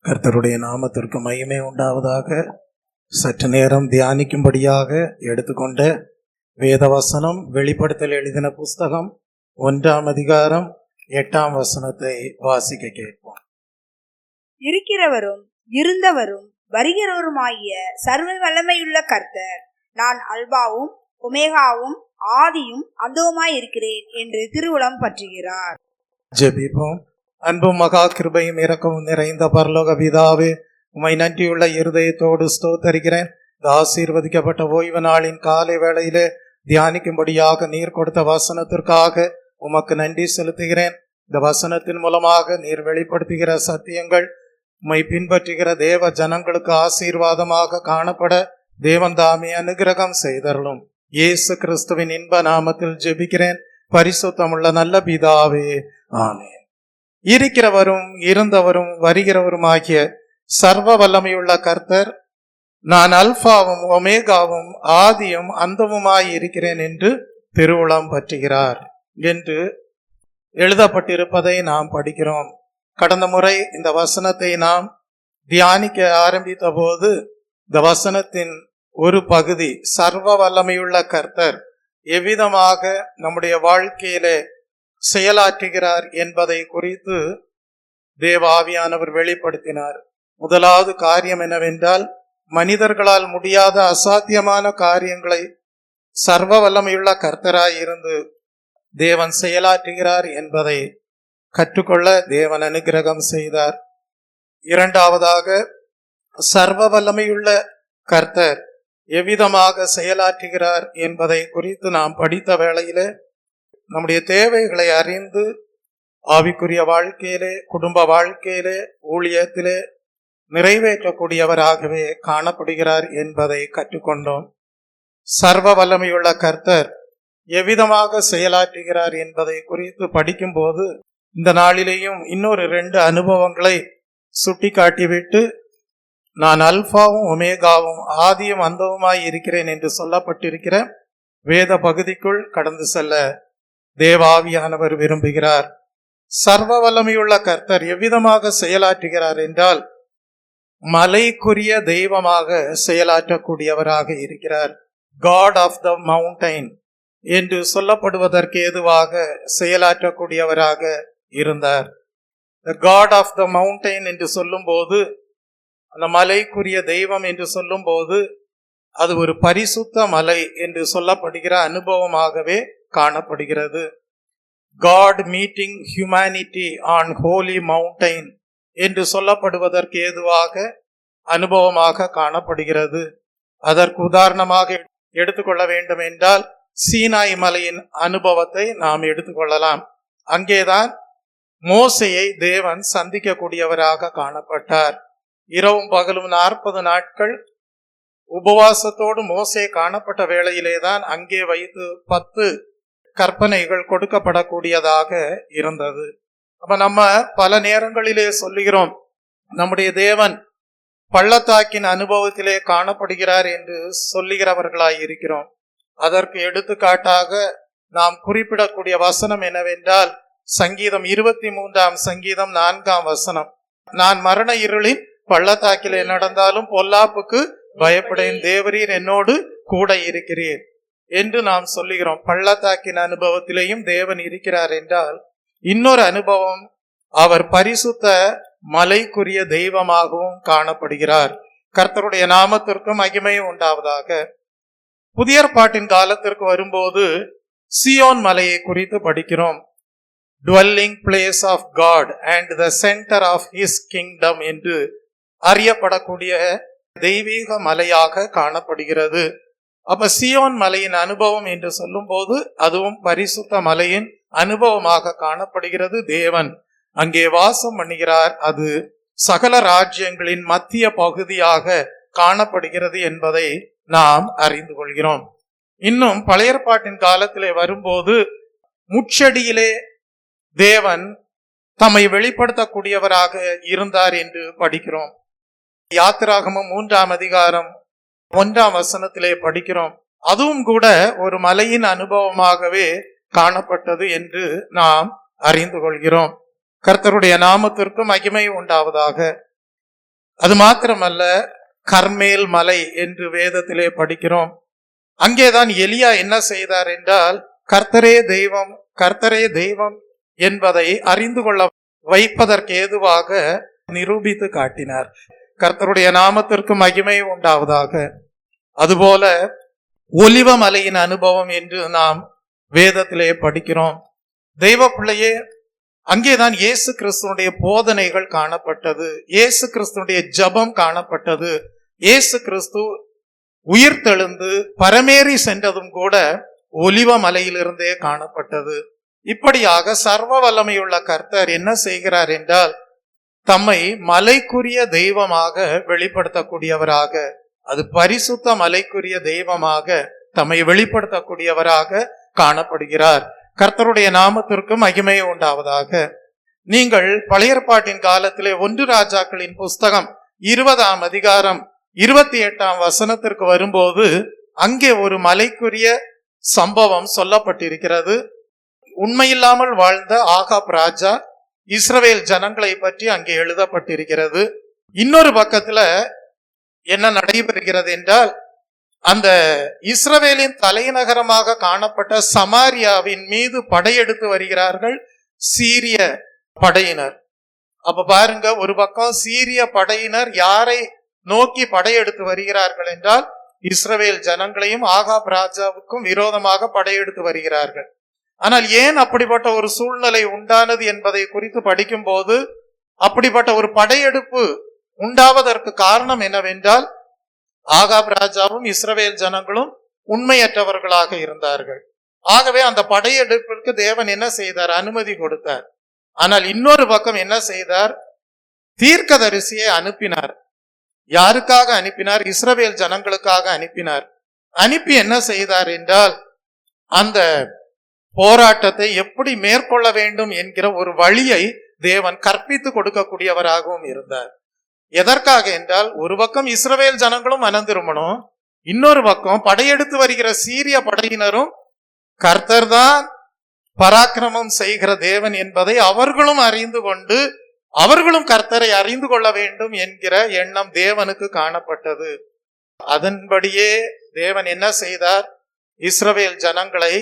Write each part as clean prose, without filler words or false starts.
கர்த்தருடைய நாமத்திற்கு மகிமை உண்டாவதாக. சற்று நேரம் தியானிக்கும்படியாக எடுத்துக்கொண்ட வேதவசனம் வெளிப்படுத்தல் எழுதின புஸ்தகம் 1ஆம் அதிகாரம் 8ஆம் வசனத்தை வாசிக்க கேட்போம். இருக்கிறவரும் இருந்தவரும் வருகிறவருமாகிய சர்வ வல்லமையுள்ள கர்த்தர், நான் அல்பாவும் ஒமேகாவும் ஆதியும் அந்தவுமாய் இருக்கிறேன் என்று திருவுளம் பற்றுகிறார். ஜெபிப்போம். அன்பும் மகா கிருபையும் இரக்கமும் நிறைந்த பரலோக பிதாவே, உம்மை நன்றியுள்ள இருதயத்தோடு ஸ்தோத்தரிக்கிறேன். இந்த ஆசீர்வதிக்கப்பட்ட ஓய்வு நாளின் காலை வேளையிலே தியானிக்கும்படியாக நீர் கொடுத்த வசனத்திற்காக உமக்கு நன்றி செலுத்துகிறேன். இந்த வசனத்தின் மூலமாக நீர் வெளிப்படுத்துகிற சத்தியங்கள் உம்மை பின்பற்றுகிற தேவ ஜனங்களுக்கு ஆசீர்வாதமாக காணப்பட தேவன் தாமே அனுகிரகம் செய்தருளும். இயேசு கிறிஸ்துவின் இன்ப நாமத்தில் ஜெபிக்கிறேன் பரிசுத்தமுள்ள நல்ல பிதாவே, ஆமென். இருக்கிறவரும் இருந்தவரும் வருகிறவருமாகிய சர்வ வல்லமையுள்ள கர்த்தர், நான் அல்பாவும் ஒமேகாவும் ஆதியும் அந்தமுமாய் இருக்கிறேன் என்று திருவுளம் பற்றுகிறார் என்று எழுதப்பட்டிருப்பதை நாம் படிக்கிறோம். கடந்த முறை இந்த வசனத்தை நாம் தியானிக்க ஆரம்பித்த போது இந்த வசனத்தின் ஒரு பகுதி சர்வ வல்லமையுள்ள கர்த்தர் எவ்விதமாக நம்முடைய வாழ்க்கையிலே செயலாற்றுகிறார் என்பதை குறித்து தேவ ஆவியானவர் வெளிப்படுத்தினார். முதலாவது காரியம் என்னவென்றால், மனிதர்களால் முடியாத அசாத்தியமான காரியங்களை சர்வ வல்லமையுள்ள கர்த்தராய் இருந்து தேவன் செயலாற்றுகிறார் என்பதை கற்றுக்கொள்ள தேவன் அனுகிரகம் செய்தார். இரண்டாவதாக, சர்வ வல்லமையுள்ள கர்த்தர் எவ்விதமாக செயலாற்றுகிறார் என்பதை குறித்து நாம் படித்த வேளையிலே நம்முடைய தேவைகளை அறிந்து ஆவிக்குரிய வாழ்க்கையிலே, குடும்ப வாழ்க்கையிலே, ஊழியத்திலே நிறைவேற்றக்கூடியவராகவே காணப்படுகிறார் என்பதை கற்றுக்கொண்டோம். சர்வ வல்லமையுள்ள கர்த்தர் எவ்விதமாக செயலாற்றுகிறார் என்பதை குறித்து படிக்கும்போது இந்த நாளிலேயும் இன்னொரு 2 அனுபவங்களை சுட்டி காட்டிவிட்டு, நான் அல்பாவும் ஒமேகாவும் ஆதியும் அந்தவுமாய் இருக்கிறேன் என்று சொல்லப்பட்டிருக்கிற வேத பகுதிக்குள் கடந்து செல்ல தேவாவியானவர் விரும்புகிறார். சர்வ வல்லமையுள்ள கர்த்தர் எவ்விதமாக செயலாற்றுகிறார் என்றால், மலைக்குரிய தெய்வமாக செயலாற்றக்கூடியவராக இருக்கிறார். காட் ஆஃப் த மவுண்டைன் என்று சொல்லப்படுவதற்கு ஏதுவாக செயலாற்றக்கூடியவராக இருந்தார். த காட் ஆஃப் த மவுண்டைன் என்று சொல்லும் போது, அந்த மலைக்குரிய தெய்வம் என்று சொல்லும் போது அது ஒரு பரிசுத்த மலை என்று சொல்லப்படுகிற அனுபவமாகவே காணப்படுகிறது. God meeting humanity on holy mountain என்று சொல்லப்படுவதற்கு ஏதுவாக அனுபவமாக காணப்படுகிறது. அதற்கு உதாரணமாக எடுத்துக்கொள்ள வேண்டும் என்றால், சீனாய் மலையின் அனுபவத்தை நாம் எடுத்துக்கொள்ளலாம். அங்கேதான் மோசேயை தேவன் சந்திக்கக்கூடியவராக காணப்பட்டார். இரவும் பகலும் 40 நாட்கள் உபவாசத்தோடு மோசே காணப்பட்ட வேளையிலேதான் அங்கே வைத்து 10 கற்பனைகள் கொடுக்கப்படக்கூடியதாக இருந்தது. அப்ப நம்ம பல நேரங்களிலே சொல்லுகிறோம், நம்முடைய தேவன் பள்ளத்தாக்கின் அனுபவத்திலே காணப்படுகிறார் என்று சொல்லுகிறவர்களாய் இருக்கிறோம். அதற்கு எடுத்துக்காட்டாக நாம் குறிப்பிடக்கூடிய வசனம் என்னவென்றால், சங்கீதம் 23ஆம் சங்கீதம் 4ஆம் வசனம், நான் மரண இருளின் பள்ளத்தாக்கிலே நடந்தாலும் பொல்லாப்புக்கு பயப்படேன், தேவரீர் என்னோடு கூட இருக்கிறீர் என்று நாம் சொல்லுகிறோம். பள்ளத்தாக்கின் அனுபவத்திலேயும் தேவன் இருக்கிறார் என்றால், இன்னொரு அனுபவம், அவர் பரிசுத்த மலைக்குரிய தெய்வமாகவும் காணப்படுகிறார். கர்த்தருடைய நாமத்திற்கு மகிமை உண்டாவதாக. புதிய ஏற்பாட்டின் காலத்திற்கு வரும்போது சீயோன் மலையை குறித்து படிக்கிறோம். dwelling place of God and the center of his kingdom என்று அறியப்படக்கூடிய தெய்வீக மலையாக காணப்படுகிறது. அப்ப சீயோன் மலையின் அனுபவம் என்று சொல்லும் போது அதுவும் பரிசுத்த மலையின் அனுபவமாக காணப்படுகிறது. தேவன் அங்கே வாசம் பண்ணுகிறார். அது சகல ராஜ்யங்களின் மத்திய பகுதியாக காணப்படுகிறது என்பதை நாம் அறிந்து கொள்கிறோம். இன்னும் பழைய ஏற்பாட்டின் காலத்திலே வரும்போது முச்செடியிலே தேவன் தம்மை வெளிப்படுத்தக்கூடியவராக இருந்தார் என்று படிக்கிறோம். யாத்திராகமம் 3ஆம் அதிகாரம் 1ஆம் வசனத்திலே படிக்கிறோம். அதுவும் கூட ஒரு மலையின் அனுபவமாகவே காணப்பட்டது என்று நாம் அறிந்து கொள்கிறோம். கர்த்தருடைய நாமத்திற்கு மகிமை உண்டாவதாக. அது மாத்திரமல்ல, கர்மேல் மலை என்று வேதத்திலே படிக்கிறோம். அங்கேதான் எலியா என்ன செய்தார் என்றால், கர்த்தரே தெய்வம், கர்த்தரே தெய்வம் என்பதை அறிந்து கொள்ள வைப்பதற்கு ஏதுவாக நிரூபித்து காட்டினார். கர்த்தருடைய நாமத்திற்கு மகிமை உண்டாவதாக. அதுபோல ஒலிவ மலையின் அனுபவம் என்று நாம் வேதத்திலே படிக்கிறோம். தெய்வ பிள்ளையே, அங்கேதான் இயேசு கிறிஸ்துவனுடைய போதனைகள் காணப்பட்டது, இயேசு கிறிஸ்துவனுடைய ஜபம் காணப்பட்டது. இயேசு கிறிஸ்து உயிர்த்தெழுந்து பரமேறி சென்றதும் கூட ஒலிவ மலையிலிருந்தே காணப்பட்டது. இப்படியாக சர்வ வல்லமையுள்ள கர்த்தர் என்ன செய்கிறார் என்றால், தம்மை மலைக்குரிய தெய்வமாக வெளிப்படுத்தக்கூடியவராக, அது பரிசுத்த மலைக்குரிய தெய்வமாக தம்மை வெளிப்படுத்தக்கூடியவராக காணப்படுகிறார். கர்த்தருடைய நாமத்திற்கு மகிமை உண்டாவதாக. நீங்கள் பழைய ஏற்பாட்டின் காலத்திலே 1 ராஜாக்களின் புஸ்தகம் 20ஆம் அதிகாரம் 28ஆம் வசனத்திற்கு வரும்போது அங்கே ஒரு மலைக்குரிய சம்பவம் சொல்லப்பட்டிருக்கிறது. உண்மையில்லாமல் வாழ்ந்த ஆகாப் ராஜா இஸ்ரவேல் ஜனங்களை பற்றி அங்கே எழுதப்பட்டிருக்கிறது. இன்னொரு பக்கத்துல என்ன நடைபெறுகிறது என்றால், அந்த இஸ்ரவேலின் தலைநகரமாக காணப்பட்ட சமாரியாவின் மீது படையெடுத்து வருகிறார்கள் சீரிய படையினர். அப்ப பாருங்க, ஒரு பக்கம் சீரிய படையினர் யாரை நோக்கி படையெடுத்து வருகிறார்கள் என்றால், இஸ்ரவேல் ஜனங்களையும் ஆகாப் ராஜாவுக்கும் விரோதமாக படையெடுத்து வருகிறார்கள். ஆனால் ஏன் அப்படிப்பட்ட ஒரு சூழ்நிலை உண்டானது என்பதை குறித்து படிக்கும் போது, அப்படிப்பட்ட ஒரு படையெடுப்பு உண்டாவதற்கு காரணம் என்னவென்றால், ஆகாப் ராஜாவும் இஸ்ரவேல் ஜனங்களும் உண்மையற்றவர்களாக இருந்தார்கள். ஆகவே அந்த படையெடுப்பிற்கு தேவன் என்ன செய்தார்? அனுமதி கொடுத்தார். ஆனால் இன்னொரு பக்கம் என்ன செய்தார்? தீர்க்கதரிசியை அனுப்பினார். யாருக்காக அனுப்பினார்? இஸ்ரவேல் ஜனங்களுக்காக அனுப்பினார். அனுப்பி என்ன செய்தார் என்றால், அந்த போராட்டத்தை எப்படி மேற்கொள்ள வேண்டும் என்கிற ஒரு வழியை தேவன் கற்பித்து கொடுக்கக்கூடியவராகவும் இருந்தார். எதற்காக என்றால், ஒரு பக்கம் இஸ்ரவேல் ஜனங்களும் மனம் திரும்பணும், இன்னொரு பக்கம் படையெடுத்து வருகிற சீரிய படையினரும் கர்த்தர் தான் பராக்கிரமம் செய்கிற தேவன் என்பதை அவர்களும் அறிந்து கொண்டு அவர்களும் கர்த்தரை அறிந்து கொள்ள வேண்டும் என்கிற எண்ணம் தேவனுக்கு காணப்பட்டது. அதன்படியே தேவன் என்ன செய்தார்? இஸ்ரவேல் ஜனங்களை,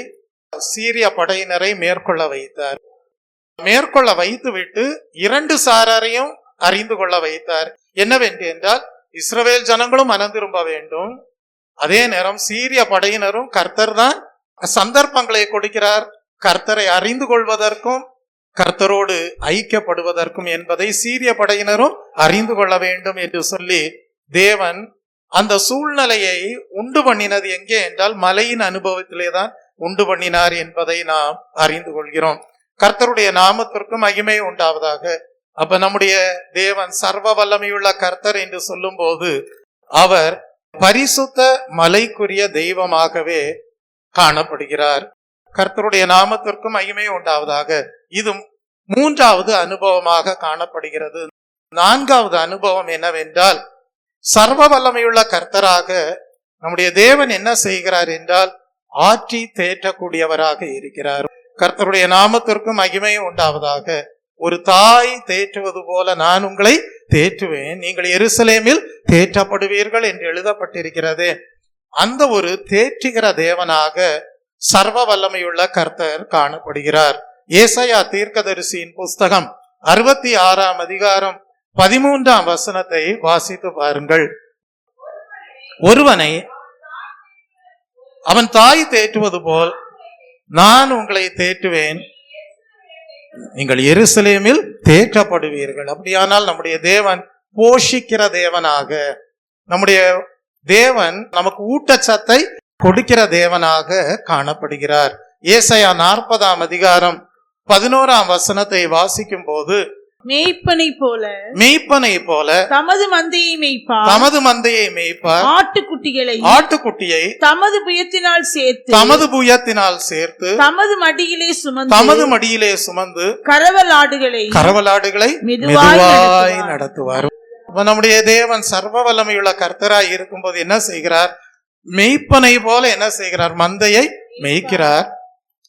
சீரிய படையினரை மேற்கொள்ள வைத்தார். மேற்கொள்ள வைத்து விட்டு 2 சாராரையும் அறிந்து கொள்ள வைத்தார். என்னவென்று என்றால், இஸ்ரவேல் ஜனங்களும் மனம் திரும்ப வேண்டும், அதே நேரம் சீரிய படையினரும் கர்த்தர் தான் சந்தர்ப்பங்களை கொடுக்கிறார் கர்த்தரை அறிந்து கொள்வதற்கும் கர்த்தரோடு ஐக்கியப்படுவதற்கும் என்பதை சீரிய படையினரும் அறிந்து கொள்ள வேண்டும் என்று சொல்லி தேவன் அந்த சூழ்நிலையை உண்டு பண்ணினது எங்கே என்றால், மலையின் அனுபவத்திலே தான் உண்டு பண்ணினார் என்பதை நாம் அறிந்து கொள்கிறோம். கர்த்தருடைய நாமத்திற்கு மகிமை உண்டாவதாக. அப்ப நம்முடைய தேவன் சர்வ வல்லமையுள்ள கர்த்தர் என்று சொல்லும் போது அவர் பரிசுத்த மலைக்குரிய தெய்வமாகவே காணப்படுகிறார். கர்த்தருடைய நாமத்திற்கு மகிமை உண்டாவதாக. இது 3வது அனுபவமாக காணப்படுகிறது. 4வது அனுபவம் என்னவென்றால், சர்வ வல்லமையுள்ள கர்த்தராக நம்முடைய தேவன் என்ன செய்கிறார் என்றால், ஆற்றி தேற்றக்கூடியவராக இருக்கிறார். கர்த்தருடைய நாமத்திற்கு மகிமை உண்டாவதாக. ஒரு தாய் தேற்றுவது போல நான் உங்களை தேற்றுவேன், நீங்கள் எருசலேமில் தேற்றப்படுவீர்கள் என்று எழுதப்பட்டிருக்கிறது. அந்த ஒரு தேற்றுகிற தேவனாக சர்வ வல்லமையுள்ள கர்த்தர் காணப்படுகிறார். ஏசாயா தீர்க்கதரிசியின் புஸ்தகம் 66ஆம் அதிகாரம் 13ஆம் வசனத்தை வாசித்து பாருங்கள். ஒருவனை அவன் தாய் தேற்றுவது போல் நான் உங்களை தேற்றுவேன், நீங்கள் எருசலேமில் தேற்றப்படுவீர்கள். அப்படியானால் நம்முடைய தேவன் போஷிக்கிற தேவனாக, நம்முடைய தேவன் நமக்கு ஊட்டச்சத்தை கொடுக்கிற தேவனாக காணப்படுகிறார். ஏசாயா 40ஆம் அதிகாரம் 11ஆம் வசனத்தை வாசிக்கும் போது, மேய்ப்பனை போல தமது மந்தையை மேய்ப்பார், ஆட்டுக்குட்டியை தமது புயத்தினால் சேர்த்து தமது மடியிலே சுமந்து கரவலாடுகளை மெதுவாய் நடத்துவார். நம்முடைய தேவன் சர்வ வல்லமையுள்ள கர்த்தராய் இருக்கும்போது என்ன செய்கிறார்? மேய்ப்பனை போல என்ன செய்கிறார்? மந்தையை மேய்க்கிறார்.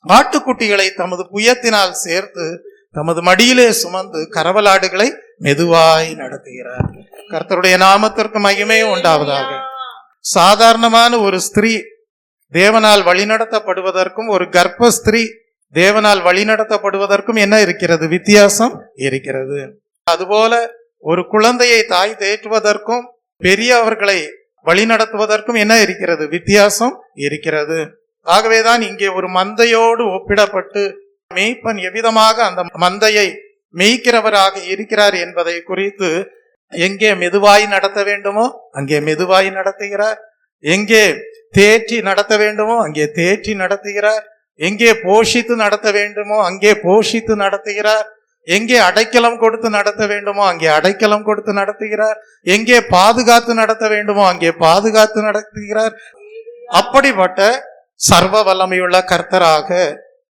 ஆட்டுக்குட்டிகளை தமது புயத்தினால் சேர்த்து தமது மடியிலே சுமந்து கரவலாடுகளை மெதுவாய் நடத்துகிறார். கர்த்தருடைய நாமத்திற்கு மகிமை உண்டாவதாக. சாதாரணமான ஒரு ஸ்திரீ தேவனால் வழிநடத்தப்படுவதற்கும் ஒரு கர்ப்ப ஸ்திரீ தேவனால் வழிநடத்தப்படுவதற்கும் என்ன இருக்கிறது? வித்தியாசம் இருக்கிறது. அதுபோல ஒரு குழந்தையை தாய் தேற்றுவதற்கும் பெரியவர்களை வழிநடத்துவதற்கும் என்ன இருக்கிறது? வித்தியாசம் இருக்கிறது. ஆகவேதான் இங்கே ஒரு மந்தையோடு ஒப்பிடப்பட்டு மேய்ப்பன் எவ்விதமாக அந்த மந்தையை மேய்க்கிறவராக இருக்கிறார் என்பதை குறித்து எங்கே மெதுவாய் நடத்த வேண்டுமோ அங்கே மெதுவாய் நடத்துகிறார், எங்கே தேற்றி நடத்த வேண்டுமோ அங்கே தேற்றி நடத்துகிறார், எங்கே போஷித்து நடத்த வேண்டுமோ அங்கே போஷித்து நடத்துகிறார், எங்கே அடைக்கலம் கொடுத்து நடத்த வேண்டுமோ அங்கே அடைக்கலம் கொடுத்து நடத்துகிறார், எங்கே பாதுகாத்து நடத்த வேண்டுமோ அங்கே பாதுகாத்து நடத்துகிறார். அப்படிப்பட்ட சர்வ வல்லமையுள்ள கர்த்தராக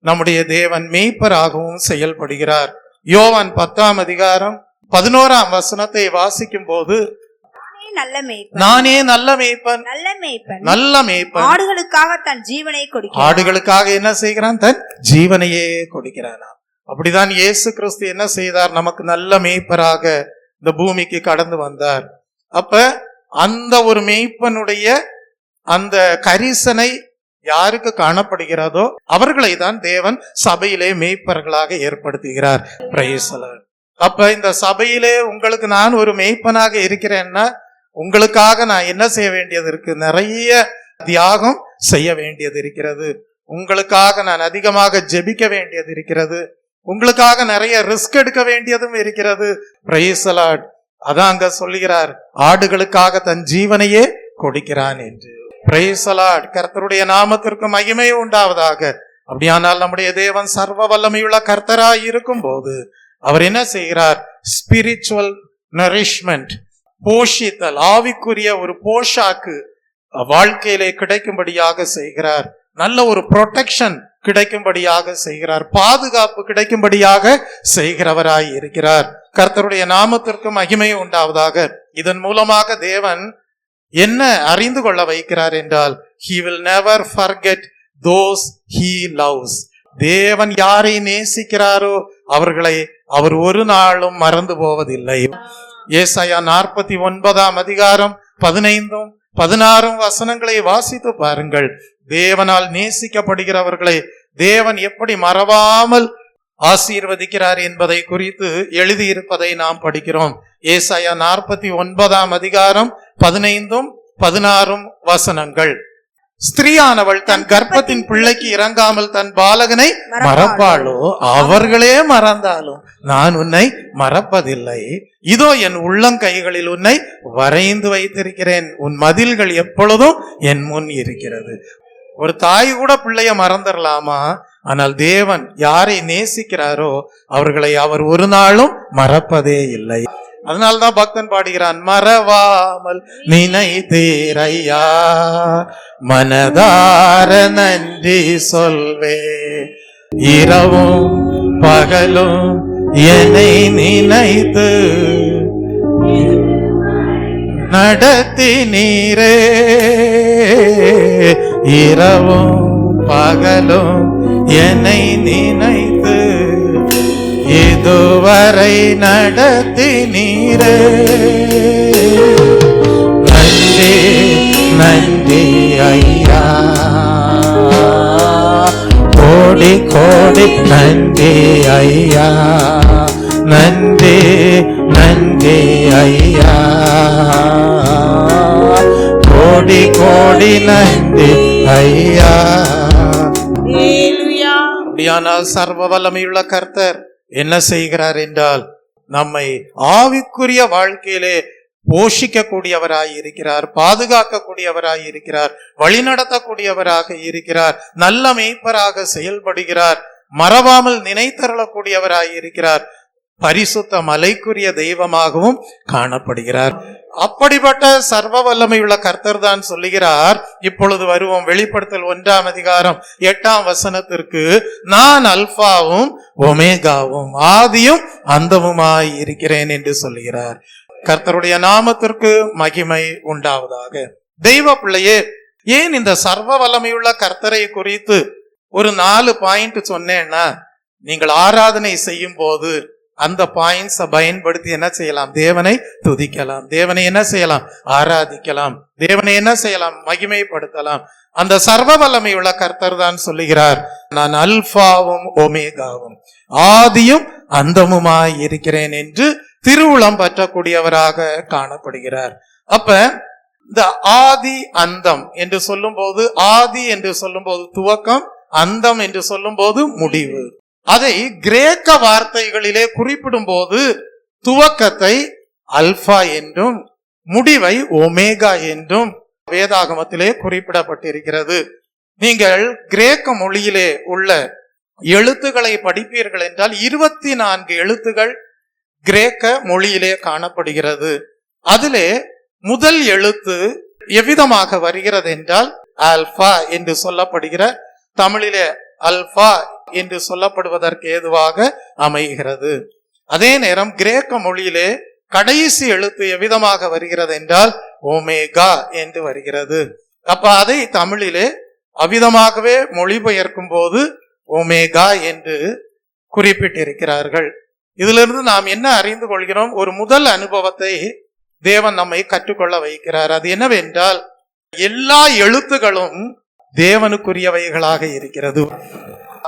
நம்முடைய தேவன் மேய்ப்பராகவும் செயல்படுகிறார். யோவான் 10ஆம் அதிகாரம் 11ஆம் வசனத்தை வாசிக்கும் போது, நானே நல்ல மேய்ப்பன், நல்ல மேய்ப்பன் ஆடுகளுக்காக தன் ஜீவனை கொடுக்கிறான். ஆடுகளுக்காக என்ன செய்கிறான்? தன் ஜீவனையே கொடுக்கிறான். அப்படிதான் இயேசு கிறிஸ்து என்ன செய்தார்? நமக்கு நல்ல மேய்ப்பராக இந்த பூமிக்கு கடந்து வந்தார். அப்ப அந்த ஒரு மேய்ப்பனுடைய அந்த கரிசனை யாருக்கு காணப்படுகிறதோ அவர்களை தான் தேவன் சபையிலே மேய்ப்பர்களாக ஏற்படுத்துகிறார். Praise the Lord. அப்ப இந்த சபையிலே உங்களுக்கு நான் ஒரு மேய்ப்பனாக இருக்கிறேன்னா உங்களுக்காக நான் என்ன செய்ய வேண்டியது இருக்கு? நிறைய தியாகம் செய்ய வேண்டியது இருக்கிறது. உங்களுக்காக நான் அதிகமாக ஜெபிக்க வேண்டியது இருக்கிறது. உங்களுக்காக நிறைய ரிஸ்க் எடுக்க வேண்டியதும் இருக்கிறது. Praise the Lord. அதான் அங்க சொல்லுகிறார், ஆடுகளுக்காக தன் ஜீவனையே கொடுக்கிறான் என்று. Praise the Lord. கர்த்தருடைய நாமத்திற்கு மகிமை உண்டாவதாக. அப்படியானால் நம்முடைய தேவன் சர்வ வல்லமையுள்ள கர்த்தராய் இருக்கும் போது அவர் என்ன செய்கிறார்? ஸ்பிரிச்சுவல் நரிஷ்மெண்ட், போஷித்தல், ஆவிக்குரிய ஒரு போஷாக்கு வாழ்க்கையிலே கிடைக்கும்படியாக செய்கிறார். நல்ல ஒரு ப்ரொடெக்ஷன் கிடைக்கும்படியாக செய்கிறார். பாதுகாப்பு கிடைக்கும்படியாக செய்கிறவராய் இருக்கிறார். கர்த்தருடைய நாமத்திற்கு மகிமை உண்டாவதாக. இதன் மூலமாக தேவன் என்ன அறிந்து கொள்ள வைக்கிறார் என்றால், he will never forget those he loves. தேவன் யாரை நேசிக்கிறாரோ அவர்களை அவர் ஒரு நாளும் மறந்து போவதில்லை. ஏசாயா 49ஆம் அதிகாரம் 15 16 வசனங்களை வாசித்து பாருங்கள். தேவனால் நேசிக்கப்படுகிறவர்களை தேவன் எப்படி மறவாமல் ஆசீர்வதிக்கிறார் என்பதை குறித்து எழுதியிருப்பதை நாம் படிக்கிறோம். ஏசாயா 49ஆம் அதிகாரம் 15 16 வசனங்கள். ஸ்திரீயானவள் தன் கர்ப்பத்தின் பிள்ளைக்கு இறங்காமல் தன் பாலகனை மறப்பாளோ? அவர்களே மறந்தாலும் நான் உன்னை மறப்பதில்லை. இதோ என் உள்ளங்கைகளில் உன்னை வரைந்து வைத்திருக்கிறேன். உன் மதில்கள் எப்பொழுதும் என் முன் இருக்கிறது. ஒரு தாய் கூட பிள்ளைய மறந்துடலாமா? ஆனால் தேவன் யாரை நேசிக்கிறாரோ அவர்களை அவர் ஒரு நாளும் மறப்பதே இல்லை. அதனால்தான் பக்தன் பாடுகிறான், மறவாமல் நினைத்தீரையா, மனதார நன்றி சொல்வே, இரவும் பகலும் என்னை நினைத்து நடத்தி நீரே, இரவும் பகலும் என்னை நினைத்து இதுவரை நடத்தி நீரே. நன்றி நன்றி ஐயா, கோடி கோடி நன்றி ஐயா, நன்றி நன்றி ஐயா, கோடி கோடி நன்றி ஐயா. அப்படியானால் சர்வ வல்லமையுள்ள கர்த்தர் என்ன செய்கிறார் என்றால், நம்மை ஆவிக்குரிய வாழ்க்கையிலே போஷிக்கக்கூடியவராய் இருக்கிறார், பாதுகாக்கக்கூடியவராய் இருக்கிறார், வழிநடத்தக்கூடியவராக இருக்கிறார், நல்ல மேய்ப்பராக செயல்படுகிறார், மறவாமல் நினைத்தருளக்கூடியவராய் இருக்கிறார், பரிசுத்த மலைக்குரிய தெய்வமாகவும் காணப்படுகிறார். அப்படிப்பட்ட சர்வ வல்லமையுள்ள கர்த்தர் தான் சொல்லுகிறார். இப்பொழுது வருவோம் வெளிப்படுத்தல் 1ஆம் அதிகாரம் 8ஆம் வசனத்திற்கு. நான் அல்பாவும் ஒமேகாவும் ஆதியும் அந்தமுமாய் இருக்கிறேன் என்று சொல்லுகிறார். கர்த்தருடைய நாமத்திற்கு மகிமை உண்டாவதாக. தெய்வ பிள்ளையே, ஏன் இந்த சர்வ வல்லமையுள்ள கர்த்தரை குறித்து ஒரு 4 பாயிண்ட் சொன்னேன்னா, நீங்கள் ஆராதனை செய்யும் போது அந்த பாயிண்ட்ஸை பயன்படுத்தி என்ன செய்யலாம்? தேவனை துதிக்கலாம், தேவனை என்ன செய்யலாம்? ஆராதிக்கலாம், தேவனை என்ன செய்யலாம்? மகிமைப்படுத்தலாம். அந்த சர்வ வல்லமையுள்ள கர்த்தர் தான் சொல்லுகிறார், நான் அல்பாவும் ஒமேகாவும் ஆதியும் அந்தமுமாய் இருக்கிறேன் என்று திருவுளம் பற்றக்கூடியவராக காணப்படுகிறார். அப்ப இந்த ஆதி அந்தம் என்று சொல்லும் போது, ஆதி என்று சொல்லும் போது துவக்கம், அந்தம் என்று சொல்லும் போது முடிவு. அதை கிரேக்க வார்த்தைகளிலே குறிப்பிடும் போது துவக்கத்தை அல்பா என்றும் முடிவை ஒமேகா என்றும் வேதாகமத்திலே குறிப்பிடப்பட்டிருக்கிறது. நீங்கள் கிரேக்க மொழியிலே உள்ள எழுத்துக்களை படிப்பீர்கள் என்றால் 24 எழுத்துகள் கிரேக்க மொழியிலே காணப்படுகிறது. அதிலே முதல் எழுத்து எவ்விதமாக வருகிறது என்றால் ஆல்பா என்று சொல்லப்படுகிற, தமிழிலே அல்பா என்று சொல்லப்படுவதற்கு ஏதுவாக அமைகிறது. அதே நேரம் கிரேக்க மொழியிலே கடைசி எழுத்து எவ்விதமாக வருகிறது என்றால் ஒமேகா என்று வருகிறது. அப்ப அதை தமிழிலே அவ்விதமாகவே மொழிபெயர்க்கும் போது ஒமேகா என்று குறிப்பிட்டிருக்கிறார்கள். இதிலிருந்து நாம் என்ன அறிந்து கொள்கிறோம்? ஒரு முதல் அனுபவத்தை தேவன் நம்மை கற்றுக்கொள்ள வைக்கிறார். அது என்னவென்றால், எல்லா எழுத்துகளும் தேவனுக்குரியவைகளாக இருக்கிறது,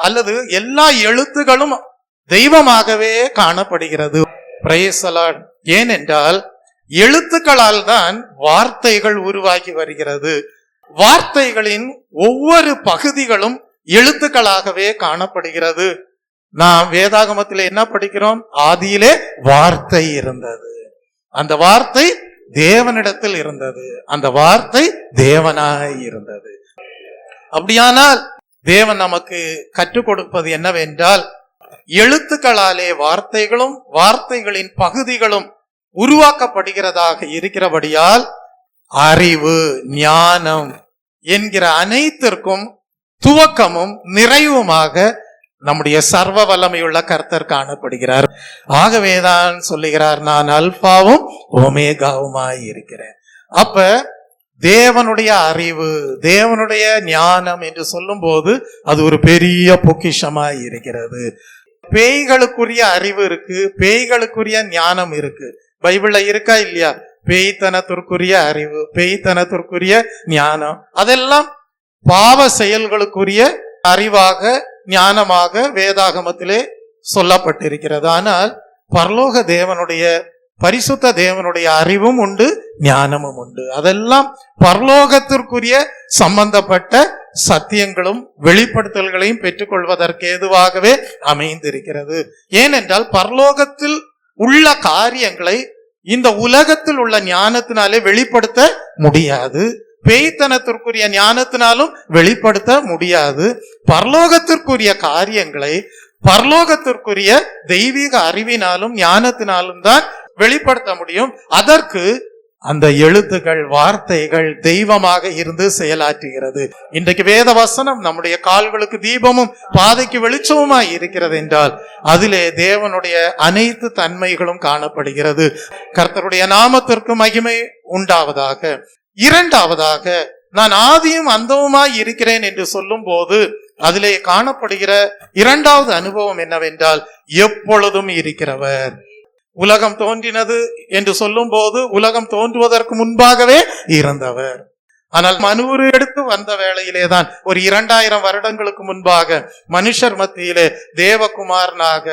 அல்லது எல்லா எழுத்துகளும் தெய்வமாகவே காணப்படுகிறது. Praise the Lord. ஏனென்றால் எழுத்துக்களால் தான் வார்த்தைகள் உருவாகி வருகிறது. வார்த்தைகளின் ஒவ்வொரு பகுதிகளும் எழுத்துக்களாகவே காணப்படுகிறது. நாம் வேதாகமத்தில் என்ன படிக்கிறோம்? ஆதியிலே வார்த்தை இருந்தது, அந்த வார்த்தை தேவனிடத்தில் இருந்தது, அந்த வார்த்தை தேவனாய் இருந்தது. அப்படியானால் தேவன் நமக்கு கற்றுக் கொடுப்பது என்னவென்றால், எழுத்துக்களாலே வார்த்தைகளும் வார்த்தைகளின் பகுதிகளும் உருவாக்கப்படுகிறதாக இருக்கிறபடியால் அறிவு, ஞானம் என்கிற அனைத்திற்கும் துவக்கமும் நிறைவுமாக நம்முடைய சர்வ வல்லமையுள்ள கர்த்தர் காணப்படுகிறார். ஆகவேதான் சொல்லுகிறார், நான் அல்பாவும் ஒமேகாவுமாய் இருக்கிறேன். அப்ப தேவனுடைய அறிவு, தேவனுடைய ஞானம் என்று சொல்லும் போது அது ஒரு பெரிய பொக்கிஷமாய் இருக்கிறது. பேய்களுக்குரிய அறிவு இருக்கு, பேய்களுக்குரிய ஞானம் இருக்கு. பைபிள்ல இருக்கா இல்லையா? பேய்த்தனத்திற்குரிய அறிவு, பேய்த்தனத்திற்குரிய ஞானம், அதெல்லாம் பாவ செயல்களுக்குரிய அறிவாக, ஞானமாக வேதாகமத்திலே சொல்லப்பட்டிருக்கிறது. ஆனால் பரலோக தேவனுடைய, பரிசுத்த தேவனுடைய அறிவும் உண்டு, ஞானமும் உண்டு. அதெல்லாம் பரலோகத்திற்குரிய சம்பந்தப்பட்ட சத்தியங்களும் வெளிப்படுத்தல்களையும் பெற்றுக்கொள்வதற்கு ஏதுவாகவே அமைந்திருக்கிறது. ஏனென்றால் பரலோகத்தில் உள்ள காரியங்களை இந்த உலகத்தில் உள்ள ஞானத்தினாலே வெளிப்படுத்த முடியாது, பேய்த்தனத்திற்குரிய ஞானத்தினாலும் வெளிப்படுத்த முடியாது. பரலோகத்திற்குரிய காரியங்களை பரலோகத்திற்குரிய தெய்வீக அறிவினாலும் ஞானத்தினாலும் தான் வெளிப்படுத்த முடியும். அதற்கு அந்த எழுத்துக்கள், வார்த்தைகள் தெய்வமாக இருந்து செயலாற்றுகிறது. இன்றைக்கு வேத வசனம் நம்முடைய கால்களுக்கு தீபமும் பாதைக்கு வெளிச்சமுமாய் இருக்கிறது என்றால் அதிலே தேவனுடைய அனைத்து தன்மைகளும் காணப்படுகிறது. கர்த்தருடைய நாமத்திற்கு மகிமை உண்டாவதாக. இரண்டாவதாக, நான் ஆதியும் அந்தமுமாய் இருக்கிறேன் என்று சொல்லும் போது அதிலே காணப்படுகிற இரண்டாவது அனுபவம் என்னவென்றால், எப்பொழுதும் இருக்கிறவர். உலகம் தோன்றினது என்று சொல்லும் போது உலகம் தோன்றுவதற்கு முன்பாகவே இருந்தவர். ஆனால் மனுவுரு எடுத்து வந்த வேளையிலேதான் ஒரு 2000 வருடங்களுக்கு முன்பாக மனுஷர் மத்தியிலே தேவகுமாரனாக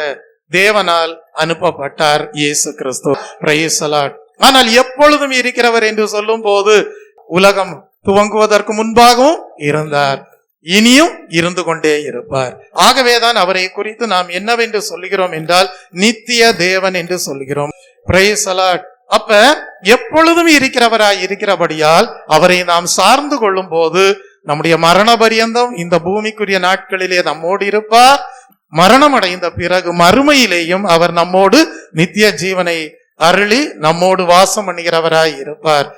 தேவனால் அனுப்பப்பட்டார் இயேசு கிறிஸ்து. Praise the Lord. ஆனால் எப்பொழுதும் இருக்கிறவர் என்று சொல்லும் போது உலகம் துவங்குவதற்கு முன்பாகவும் இருந்தார், இனியும் இருந்து கொண்டே இருப்பார். ஆகவேதான் அவரை குறித்து நாம் என்னவென்று சொல்லுகிறோம் என்றால் நித்திய தேவன் என்று சொல்கிறோம். Praise the Lord. அப்ப எப்பொழுதும் இருக்கிறவராய் இருக்கிறபடியால் அவரை நாம் சார்ந்து கொள்ளும் போது நம்முடைய மரண பரியந்தம் இந்த பூமிக்குரிய நாட்களிலே நம்மோடு இருப்பார். மரணம் அடைந்த பிறகு மறுமையிலேயும் அவர் நம்மோடு நித்திய ஜீவனை அருளி நம்மோடு வாசம் பண்ணுகிறவராய் இருப்பார்.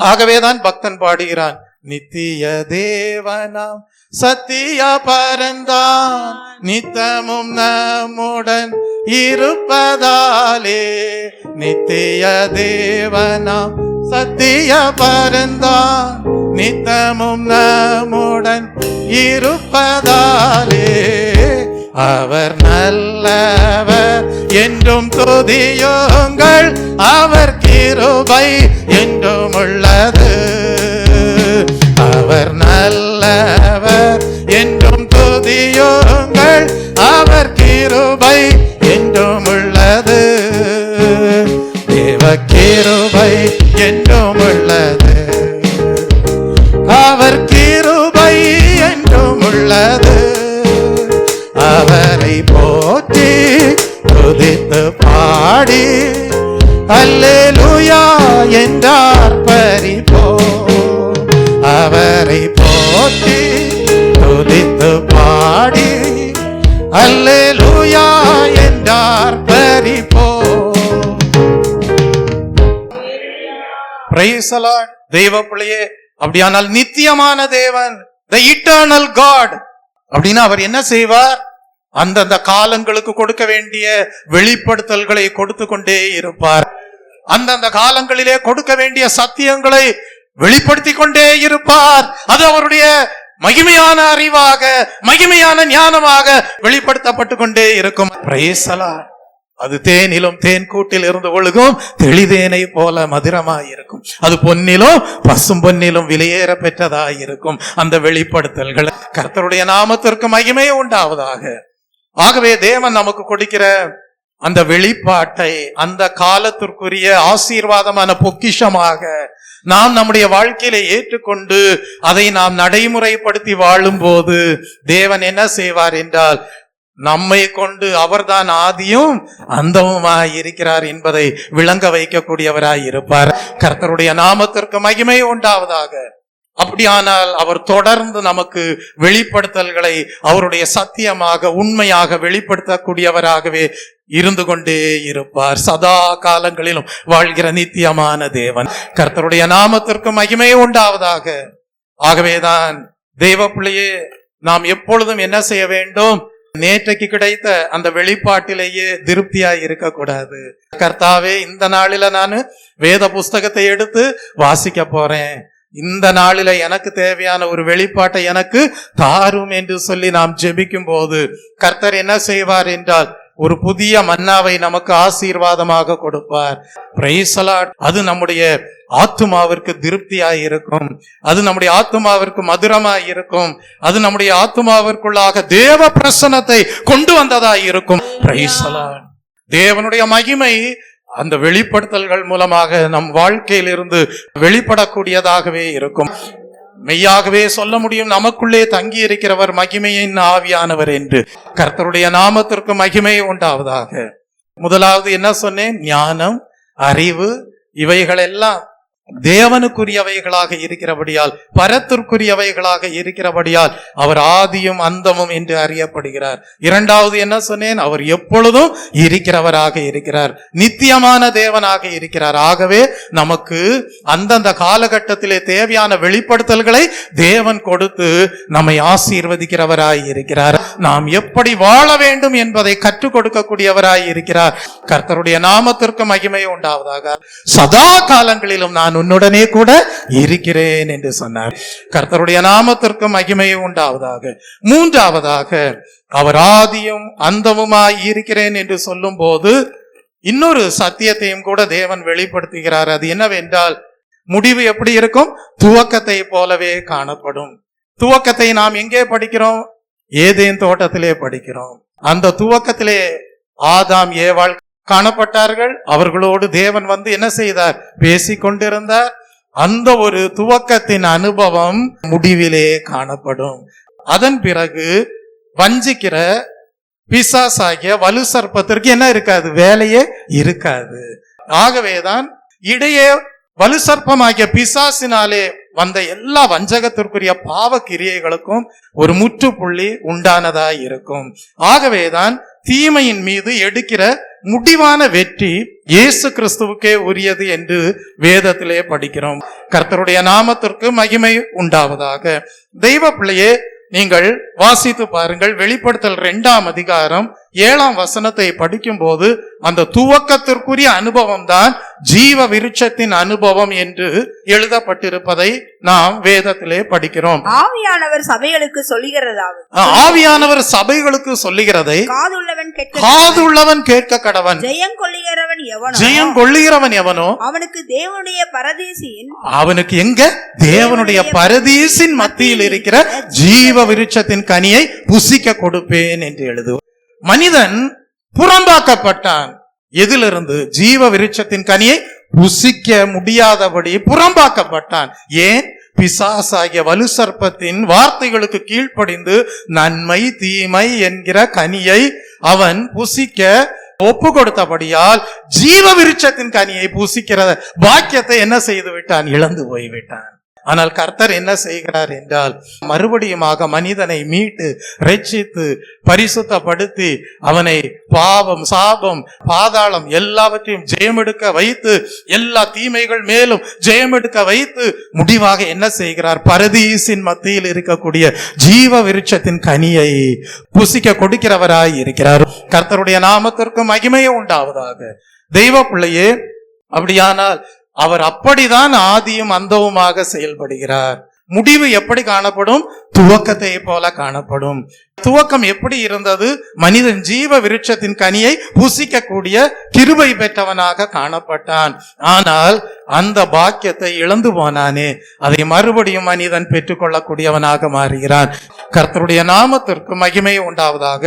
ஆகவேதான் பக்தன் பாடுகிறான், நித்திய தேவனாம் சத்திய பரந்தான் நித்தமும் நம்முடன் இருப்பதாலே. நித்திய தேவனாம் சத்திய பரந்தான் நித்தமும் நம்முடன் இருப்பதாலே அவர் நல்லவர் என்றும் துதியுங்கள், அவர் கிருபை என்றும் உள்ளது. அவர் நல்லவர் என்றும் துதியுங்கள், அவர் கிருபை என்றும் உள்ளது. தேவ கிருபை என்றும் உள்ளது, அவர் கிருபை என்றும் உள்ளது. அவரை போற்றி துதித்து பாடி அல்லேலூயா என்றார் பரிபோ. அவரை போற்றி துதித்து பாடி அல்லேலூயா என்றார் பரிபோ. Praise the Lord. தெய்வ பிள்ளையே, அப்படியானால் நித்தியமான தேவன், the eternal God, அப்படின்னா அவர் என்ன செய்வார்? அந்தந்த காலங்களுக்கு கொடுக்க வேண்டிய வெளிப்படுத்தல்களை கொடுத்து கொண்டே இருப்பார். அந்தந்த காலங்களிலே கொடுக்க வேண்டிய சத்தியங்களை வெளிப்படுத்தி கொண்டே இருப்பார். அது அவருடைய மகிமையான அறிவாக, மகிமையான ஞானமாக வெளிப்படுத்தப்பட்டு கொண்டே இருக்கும். Praise the Lord. அது தேனிலும் தேன் கூட்டில் இருந்து ஒழுகும் தெளிதேனை போல மதுரமாய் இருக்கும். அது பொன்னிலும் பசும் பொன்னிலும் விலையேற பெற்றதாய் இருக்கும். அந்த வெளிப்படுத்தல்கள் கர்த்தருடைய நாமத்திற்கு மகிமை உண்டாவதாக. ஆகவே தேவன் நமக்கு கொடுக்கிற அந்த வெளிப்பாட்டை அந்த காலத்திற்குரிய ஆசீர்வாதமான பொக்கிஷமாக நாம் நம்முடைய வாழ்க்கையில ஏற்றுக்கொண்டு அதை நாம் நடைமுறைப்படுத்தி வாழும் போது தேவன் என்ன செய்வார் என்றால், நம்மை கொண்டு அவர்தான் ஆதியும் அந்தமுமாய் இருக்கிறார் என்பதை விளங்க வைக்கக்கூடியவராய் இருப்பார். கர்த்தருடைய நாமத்திற்கு மகிமை உண்டாவதாக. அப்படியானால் அவர் தொடர்ந்து நமக்கு வெளிப்படுத்தல்களை அவருடைய சத்தியமாக உண்மையாக வெளிப்படுத்தக்கூடியவராகவே இருந்து கொண்டே இருப்பார். சதா காலங்களிலும் வாழ்கிற நித்தியமான தேவன். கர்த்தருடைய நாமத்திற்கு மகிமை உண்டாவதாக. ஆகவேதான் தெய்வ பிள்ளையே, நாம் எப்பொழுதும் என்ன செய்ய வேண்டும்? நேற்றைக்கு கிடைத்த அந்த வெளிப்பாட்டிலேயே திருப்தியாய் இருக்கக்கூடாது. கர்த்தாவே, இந்த நாளில நான் வேத புஸ்தகத்தை எடுத்து வாசிக்க போறேன், இந்த நாளில எனக்கு தேவையான ஒரு வெளிப்பாட்டை எனக்கு தாரும் என்று சொல்லி நாம் ஜெபிக்கும் போது கர்த்தர் என்ன செய்வார் என்றால், ஒரு புதிய மன்னாவை நமக்கு ஆசீர்வாதமாக கொடுப்பார். Praise the Lord. அது நம்முடைய ஆத்துமாவிற்கு திருப்தியாய் இருக்கும். அது நம்முடைய ஆத்துமாவிற்கு மதுரமாய் இருக்கும். அது நம்முடைய ஆத்துமாவிற்குள்ளாக தேவ பிரசன்னத்தை கொண்டு வந்ததாய் இருக்கும். Praise the Lord. தேவனுடைய மகிமை அந்த வெளிப்படுத்தல்கள் மூலமாக நம் வாழ்க்கையில் இருந்து வெளிப்படக்கூடியதாகவே இருக்கும். மெய்யாகவே சொல்ல முடியும், நமக்குள்ளே தங்கி இருக்கிறவர் மகிமையின் ஆவியானவர் என்று. கர்த்தருடைய நாமத்திற்கு மகிமை உண்டாவதாக. முதலாவது என்ன சொன்னேன்? ஞானம், அறிவு, இவைகள் எல்லாம் தேவனுக்குரியவைகளாக இருக்கிறபடியால், பரத்திற்குரியவைகளாக இருக்கிறபடியால் அவர் ஆதியும் அந்தமும் என்று அறியப்படுகிறார். இரண்டாவது என்ன சொன்னேன்? அவர் எப்பொழுதும் இருக்கிறவராக இருக்கிறார், நித்தியமான தேவனாக இருக்கிறார். ஆகவே நமக்கு அந்தந்த காலகட்டத்திலே தேவையான வெளிப்படுத்தல்களை தேவன் கொடுத்து நம்மை ஆசீர்வதிக்கிறவராய் இருக்கிறார். நாம் எப்படி வாழ வேண்டும் என்பதை கற்றுக் கொடுக்கக்கூடியவராய் இருக்கிறார். கர்த்தருடைய நாமத்திற்கு மகிமை உண்டாவதாக. சதா காலங்களிலும் நான் உன்னுடனே கூட இருக்கிறேன் என்று சொன்னார். கர்த்தருடைய நாமத்திற்கு மகிமை உண்டாவதாக. மூன்றாவதாக, அவர் ஆதியும் அந்தமுமாய் இருக்கிறேன் என்று சொல்லும் போது இன்னொரு சத்தியத்தையும் கூட தேவன் வெளிப்படுத்துகிறார். அது என்னவென்றால், முடிவு எப்படி இருக்கும்? துவக்கத்தை போலவே காணப்படும். துவக்கத்தை நாம் எங்கே படிக்கிறோம்? ஏதேன் தோட்டத்திலே படிக்கிறோம். அந்த துவக்கத்திலே ஆதாம் ஏவாள் காணப்பட்டார்கள். அவர்களோடு தேவன் வந்து என்ன செய்தார்? பேசிக் கொண்டிருந்தார். அந்த ஒரு துவக்கத்தின் அனுபவம் முடிவிலே காணப்படும். அதன் பிறகு வஞ்சிக்கிற பிசாசாகிய வலு சர்ப்பத்திற்கு என்ன இருக்காது? வேலையே இருக்காது. ஆகவேதான் இடையே வலு சர்ப்பமாகிய பிசாசினாலே வந்த எல்லா வஞ்சகத்திற்குரிய பாவ கிரியைகளுக்கும் ஒரு முற்றுப்புள்ளி உண்டானதாய் இருக்கும். ஆகவேதான் தீமையின் மீது எடுக்கிற முடிவான வெற்றி இயேசு கிறிஸ்துவுக்கே உரியது என்று வேதத்திலே படிக்கிறோம். கர்த்தருடைய நாமத்திற்கு மகிமை உண்டாவதாக. தெய்வ பிள்ளையே, நீங்கள் வாசித்து பாருங்கள். வெளிப்படுத்தல் 2ஆம் அதிகாரம் 7ஆம் வசனத்தை படிக்கும் போது அந்த துவக்கத்திற்குரிய அனுபவம் தான் ஜீவ விருட்சத்தின் அனுபவம் என்று எழுதப்பட்டிருப்பதை நாம் வேதத்திலே படிக்கிறோம். ஆவியானவர் சபைகளுக்கு சொல்லுகிறதாவது, ஆவியானவர் சபைகளுக்கு சொல்லுகிறதை காதுள்ளவன் கேட்க கடவன். ஜெயம் கொள்ளுகிறவன் எவனோ அவனுக்கு தேவனுடைய பரதீசின், அவனுக்கு எங்க தேவனுடைய பரதீசின் மத்தியில் இருக்கிற ஜீவ விருட்சத்தின் கனியை புசிக்க கொடுப்பேன் என்று எழுதுவோம். மனிதன் புறம்பாக்கப்பட்டான். எதிலிருந்து? ஜீவ விருட்சத்தின் கனியை புசிக்க முடியாதபடி புறம்பாக்கப்பட்டான். ஏன்? பிசாசாகிய வலு சர்ப்பத்தின் வார்த்தைகளுக்கு கீழ்ப்படிந்து நன்மை தீமை என்கிற கனியை அவன் புசிக்க ஒப்பு கொடுத்தபடியால் ஜீவ விருட்சத்தின் கனியை புசிக்கிற பாக்கியத்தை என்ன செய்து விட்டான்? இழந்து போய்விட்டான். ஆனால் கர்த்தர் என்ன செய்கிறார் என்றால், மறுபடியுமாக மனிதனை மீட்டு ரட்சித்து பரிசுத்தப்படுத்தி அவனை பாவம் சாபம் பாதாளம் எல்லாவற்றையும் ஜெயமெடுக்க வைத்து, எல்லா தீமைகள் மேலும் ஜெயமெடுக்க வைத்து முடிவாக என்ன செய்கிறார்? பரதீசின் மத்தியில் இருக்கக்கூடிய ஜீவ விருட்சத்தின் கனியை புசிக்க கொடுக்கிறவராய் இருக்கிறார். கர்த்தருடைய நாமத்திற்கு மகிமையே உண்டாவதாக. தெய்வ பிள்ளையே, அப்படியானால் அவர் அப்படிதான் ஆதியும் அந்தவுமாக செயல்படுகிறார். முடிவு எப்படி காணப்படும்? துவக்கத்தை போல காணப்படும். துவக்கம் எப்படி இருந்தது? மனிதன் ஜீவ விருட்சத்தின் கனியை புசிக்க கூடிய கிருபை பெற்றவனாக காணப்பட்டான். ஆனால் அந்த பாக்கியத்தை இழந்து போனானே, அதை மறுபடியும் மனிதன் பெற்றுக்கொள்ளக்கூடியவனாக மாறுகிறான். கர்த்தருடைய நாமத்திற்கு மகிமை உண்டாவதாக.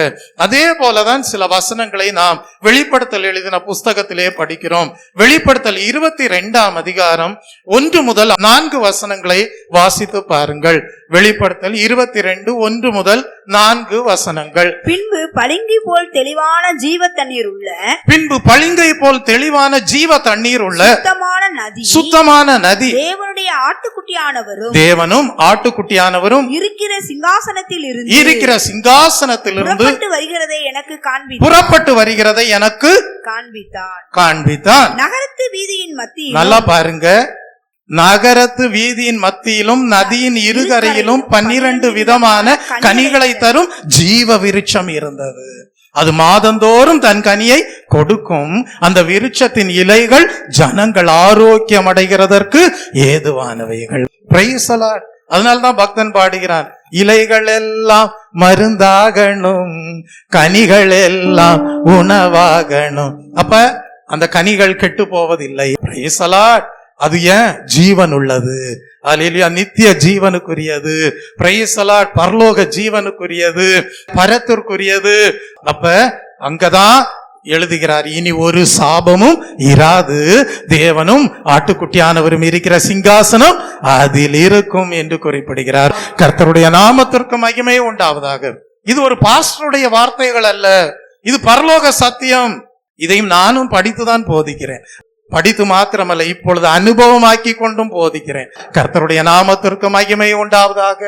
அதே போலதான் சில வசனங்களை நாம் வெளிப்படுத்தல் எழுதின புஸ்தகத்திலே படிக்கிறோம். வெளிப்படுத்தல் 22ஆம் அதிகாரம் 1 முதல் 4 வசனங்களை வாசித்து பாருங்கள். வெளிப்படுத்தல் 22 1 முதல் 4 வசனங்கள். பின்பு பளிங்கை போல் தெளிவான ஜீவ தண்ணீர் உள்ள, பின்பு பளிங்கை போல் தெளிவான ஜீவ தண்ணீர் உள்ள சுத்தமான நதி தேவனுடைய ஆட்டுக்குட்டியானவரும் தேவனும் ஆட்டுக்குட்டியானவரும் இருக்கிற சிங்காசனத்திலிருந்து புறப்பட்டு வருகிறதை எனக்கு காண்பித்தான். நகரத்து வீதியின் மத்தியில், நல்லா பாருங்க, நகரத்து வீதியின் மத்தியிலும் நதியின் இருகரையிலும் 12 விதமான கனிகளை தரும் ஜீவ விருட்சம் இருந்தது. அது மாதந்தோறும் தன் கனியை கொடுக்கும். அந்த விருட்சத்தின் இலைகள் ஜனங்கள் ஆரோக்கியம் அடைகிறதற்கு ஏதுவானவைகள். Praise the Lord. அதனால்தான் பக்தன் பாடுகிறான், இலைகள் எல்லாம் மருந்தாகணும், கனிகள் எல்லாம் உணவாகணும். அப்ப அந்த கனிகள் கெட்டு போவதில்லை. Praise the Lord. அது ஏன்? ஜீவன் உள்ளது. அல்லேலூயா. நித்திய ஜீவனுக்குரியது. Praise the Lord. பரலோக ஜீவனுக்குரியது, பரத்திற்குரியது. அப்ப அங்கதான் எழுதுகிறார், இனி ஒரு சாபமும் இராது, தேவனும் ஆட்டுக்குட்டியானவரும் இருக்கிற சிங்காசனம் அதில் இருக்கும் என்று குறிப்பிடுகிறார். கர்த்தருடைய நாமத்திற்கு மகிமை உண்டாவதாக. இது ஒரு பாஸ்டருடைய வார்த்தைகள் அல்ல, இது பரலோக சத்தியம். இதையும் நானும் படித்துதான் போதிக்கிறேன். படித்து மாத்திரமல்ல, இப்பொழுது அனுபவமாக்கி கொண்டும் போதிக்கிறேன். கர்த்தருடைய நாமத்திற்கு மகிமை உண்டாவதாக.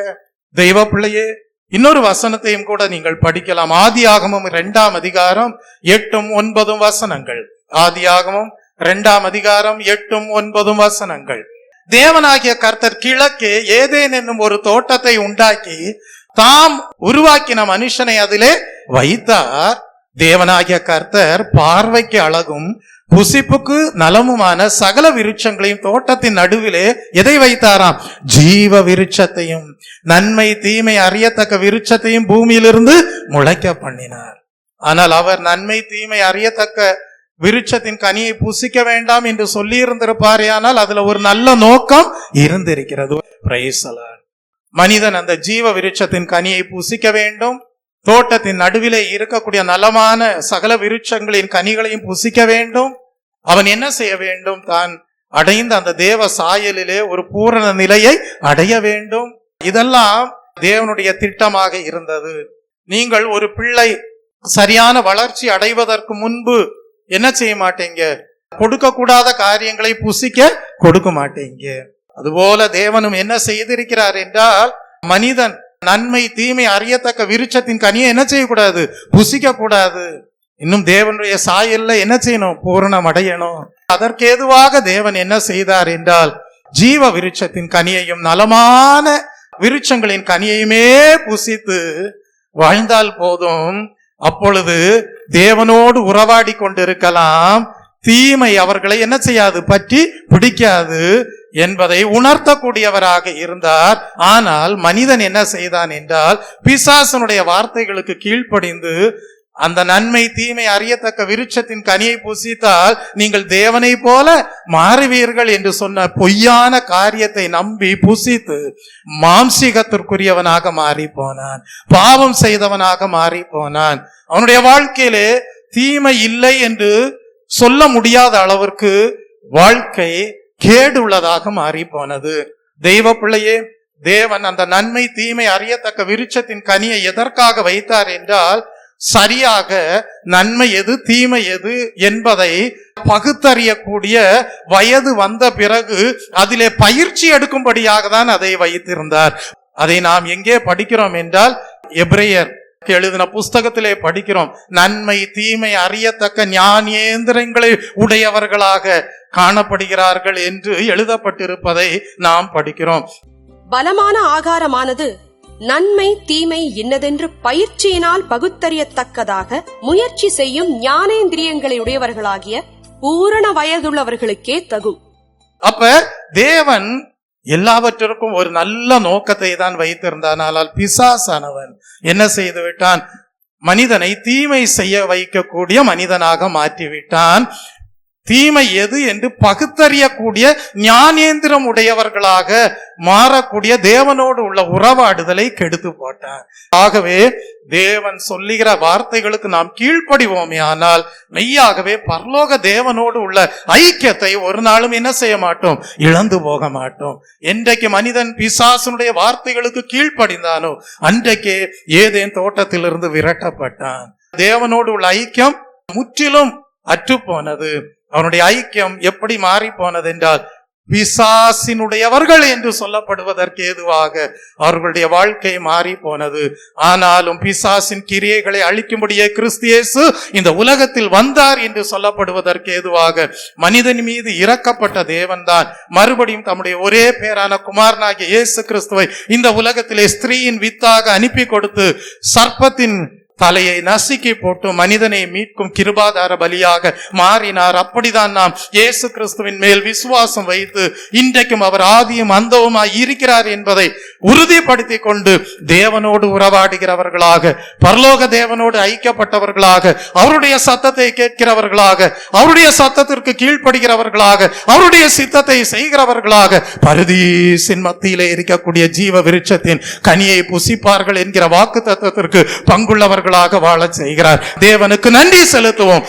தெய்வ பிள்ளையே, இன்னொரு வசனத்தையும் கூட நீங்கள் படிக்கலாம். ஆதியாகமம் 2ஆம் அதிகாரம் 8 9 வசனங்கள். ஆதியாகமம் 2ஆம் அதிகாரம் 8 9 வசனங்கள். தேவனாகிய கர்த்தர் கிழக்கே ஏதேன் என்னும் ஒரு தோட்டத்தை உண்டாக்கி தாம் உருவாக்கின மனுஷனை அதிலே வைத்தார். தேவனாகிய கர்த்தர் பார்வைக்கு அழகும் புசிப்புக்கு நலமுமான சகல விருட்சங்களையும் தோட்டத்தின் நடுவிலே எதை வைத்தாராம்? ஜீவ விருட்சத்தையும் நன்மை தீமை அறியத்தக்க விருட்சத்தையும் பூமியிலிருந்து முளைக்க பண்ணினார். ஆனால் அவர் நன்மை தீமை அறியத்தக்க விருட்சத்தின் கனியை புசிக்க வேண்டாம் என்று சொல்லி இருந்திருப்பாரே, ஆனால் அதுல ஒரு நல்ல நோக்கம் இருந்திருக்கிறது. Praise the Lord. மனிதன் அந்த ஜீவ விருட்சத்தின் கனியை புசிக்க வேண்டும், தோட்டத்தின் நடுவிலே இருக்கக்கூடிய நலமான சகல விருட்சங்களின் கனிகளையும் புசிக்க வேண்டும். அவன் என்ன செய்ய வேண்டும்? தான் அடைந்த அந்த தேவ சாயலிலே ஒரு பூரண நிலையை அடைய வேண்டும். இதெல்லாம் தேவனுடைய திட்டமாக இருந்தது. நீங்கள் ஒரு பிள்ளை சரியான வளர்ச்சி அடைவதற்கு முன்பு என்ன செய்ய மாட்டீங்க? கொடுக்க கூடாத காரியங்களை புசிக்க கொடுக்க மாட்டீங்க. அதுபோல தேவனும் என்ன செய்திருக்கிறார் என்றால், மனிதன் நன்மை தீமை அறியத்தக்க விருட்சத்தின் கனியை என்ன செய்யக்கூடாது? புசிக்க கூடாது. இன்னும் தேவனுடைய சாயல்ல என்ன செய்யணும்? பூரணம் அடையணும். அதற்கேதுவாக தேவன் என்ன செய்தார் என்றால், ஜீவ விருட்சத்தின் கனியையும் நலமான விருட்சங்களின் கனியையுமே புசித்து வாழ்ந்தால் போதும், அப்பொழுது தேவனோடு உறவாடி கொண்டிருக்கலாம், தீமை அவர்களை என்ன செய்யாது, பற்றி பிடிக்காது என்பதை உணர்த்தக்கூடியவராக இருந்தார். ஆனால் மனிதன் என்ன செய்தான் என்றால், பிசாசனுடைய வார்த்தைகளுக்கு கீழ்ப்படிந்து அந்த நன்மை தீமை அறியத்தக்க விருட்சத்தின் கனியை புசித்தால் நீங்கள் தேவனை போல மாறுவீர்கள் என்று சொன்ன பொய்யான காரியத்தை நம்பி புசித்து மாம்சீகத்திற்குரியவனாக மாறி போனான், பாவம் செய்தவனாக மாறி போனான். அவனுடைய வாழ்க்கையிலே தீமை இல்லை என்று சொல்ல முடியாத அளவிற்கு வாழ்க்கை கேடு உள்ளதாக மாறி போனது. தெய்வ பிள்ளையே, தேவன் அந்த நன்மை தீமை அறியத்தக்க விருட்சத்தின் கனியை எதற்காக வைத்தார் என்றால், சரியாக நன்மை எது தீமை எது என்பதை பகுத்தறியக்கூடிய வயது வந்த பிறகு அதிலே பயிற்சி எடுக்கும்படியாக தான் அதை வைத்திருந்தார். அதை நாம் எங்கே படிக்கிறோம் என்றால், எபிரேயர் எழுதின புஸ்தகத்திலே படிக்கிறோம். நன்மை தீமை அறியத்தக்க ஞானேந்திரங்களை உடையவர்களாக காணப்படுகிறார்கள் என்று எழுதப்பட்டிருப்பதை நாம் படிக்கிறோம். பலமான ஆகாரமானது நன்மை தீமை இன்னதென்று பயிற்சியினால் பகுத்தறியத்தக்கதாக முயற்சி செய்யும் ஞானேந்திரியங்களை உடையவர்களாகிய பூரண வயதுள்ளவர்களுக்கே தகும். அப்ப தேவன் எல்லாவற்றிற்கும் ஒரு நல்ல நோக்கத்தை தான் வைத்திருந்தான். ஆனால் பிசாசானவன் என்ன செய்து விட்டான்? மனிதனை தீமை செய்ய வைக்கக்கூடிய மனிதனாக மாற்றிவிட்டான். தீமை எது என்று பகுத்தறியக்கூடிய ஞானேந்திரம் உடையவர்களாக மாறக்கூடிய தேவனோடு உள்ள உறவாடுதலை கெடுத்து போட்டான். ஆகவே தேவன் சொல்லுகிற வார்த்தைகளுக்கு நாம் கீழ்ப்படிவோமே ஆனால் மெய்யாகவே பரலோக தேவனோடு உள்ள ஐக்கியத்தை ஒரு நாளும் என்ன செய்ய மாட்டோம், இழந்து போக மாட்டோம். என்றைக்கு மனிதன் பிசாசனுடைய வார்த்தைகளுக்கு கீழ்ப்படிந்தானோ அன்றைக்கே ஏதேன் தோட்டத்திலிருந்து விரட்டப்பட்டான். தேவனோடு உள்ள ஐக்கியம் முற்றிலும் அற்று போனது. அவனுடைய ஐக்கியம் எப்படி மாறி போனது என்றால், பிசாசினுடையவர்கள் என்று சொல்லப்படுவதற்கு ஏதுவாக அவர்களுடைய வாழ்க்கை மாறி போனது. ஆனாலும் பிசாசின் கிரியைகளை அழிக்கும்படியே கிறிஸ்து இயேசு இந்த உலகத்தில் வந்தார் என்று சொல்லப்படுவதற்கு ஏதுவாக மனிதன் மீது இரக்கப்பட்ட தேவன்தான் மறுபடியும் தம்முடைய ஒரே பேரான குமாரனாகிய இயேசு கிறிஸ்துவை இந்த உலகத்திலே ஸ்திரீயின் வித்தாக அனுப்பி கொடுத்து சர்ப்பத்தின் தலையை நசுக்கி போட்டு மனிதனை மீட்கும் கிருபாதார பலியாக மாறினார். அப்படிதான் நாம் இயேசு கிறிஸ்துவின் மேல் விசுவாசம் வைத்து இன்றைக்கும் அவர் ஆதியும் அந்தவுமாய் இருக்கிறார் என்பதை உறுதிப்படுத்தி கொண்டு தேவனோடு உறவாடுகிறவர்களாக, பரலோக தேவனோடு ஐக்கியப்பட்டவர்களாக, அவருடைய சத்தத்தை கேட்கிறவர்களாக, அவருடைய சத்தத்திற்கு கீழ்ப்படுகிறவர்களாக, அவருடைய சித்தத்தை செய்கிறவர்களாக பரதீசின் மத்தியிலே இருக்கக்கூடிய ஜீவ விருட்சத்தின் கனியை புசிப்பார்கள் என்கிற வாக்கு தத்தத்திற்கு பங்குள்ளவர்கள் வாழ செய்கிறார். தேவனுக்கு நன்றி செலுத்துவோம்.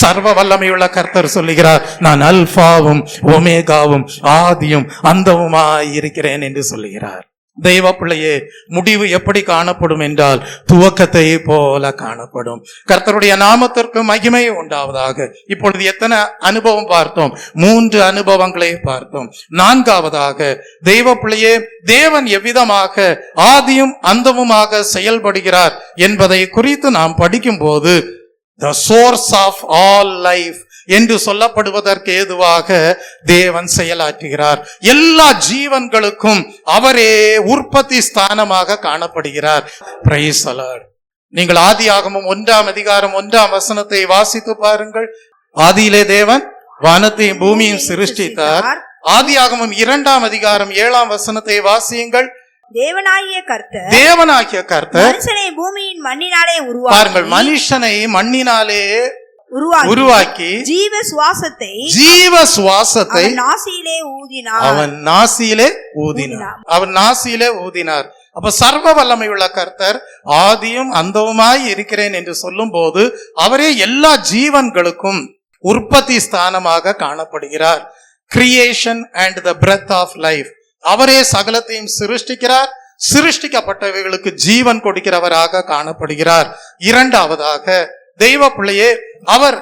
சர்வ வல்லமையுள்ள கர்த்தர் சொல்லுகிறார், நான் அல்பாவும் ஒமேகாவும் ஆதியும் அந்தவுமாய் இருக்கிறேன் என்று சொல்லுகிறார். தெய்வ பிள்ளையே, முடிவு எப்படி காணப்படும் என்றால் துவக்கத்தை போல காணப்படும். கர்த்தருடைய நாமத்திற்கு மகிமை உண்டாவதாக. இப்பொழுது எத்தனை அனுபவம் பார்த்தோம்? 3 அனுபவங்களை பார்த்தோம். 4வதாக தெய்வ பிள்ளையே, தேவன் எவ்விதமாக ஆதியும் அந்தமுமாக செயல்படுகிறார் என்பதை குறித்து நாம் படிக்கும் போது the source of all life என்று சொல்லப்படுவதற்கு ஏதுவாக தேவன் செயலாற்றுகிறார். எல்லா ஜீவன்களுக்கும் அவரே உற்பத்தி ஸ்தானமாக காணப்படுகிறார். Praise the Lord. நீங்கள் ஆதியாகமம் 1ஆம் அதிகாரம் 1ஆம் வசனத்தை வாசித்து பாருங்கள். ஆதியிலே தேவன் வானத்தையும் பூமியையும் சிருஷ்டித்தார். ஆதியாகமம் 2ஆம் அதிகாரம் 7ஆம் வசனத்தை வாசியுங்கள். தேவனாகிய கர்த்தர் மனுஷனை பூமியின் மண்ணினாலே பாருங்கள், மனுஷனை மண்ணினாலே உருவாக்கி ஜீவ சுவாசத்தை அவன் நாசியிலே ஊதினார். அப்ப சர்வ வல்லமையுள்ள கர்த்தர் ஆதியும் அந்தவுமாய் இருக்கிறேன் என்று சொல்லும் போது அவரே எல்லா ஜீவன்களுக்கும் உற்பத்தி ஸ்தானமாக காணப்படுகிறார். Creation and the breath of life. அவரே சகலத்தையும் சிருஷ்டிக்கிறார். சிருஷ்டிக்கப்பட்டவைகளுக்கு ஜீவன் கொடுக்கிறவராக காணப்படுகிறார். 2வதாக தெய்வ பிள்ளையே, அவர்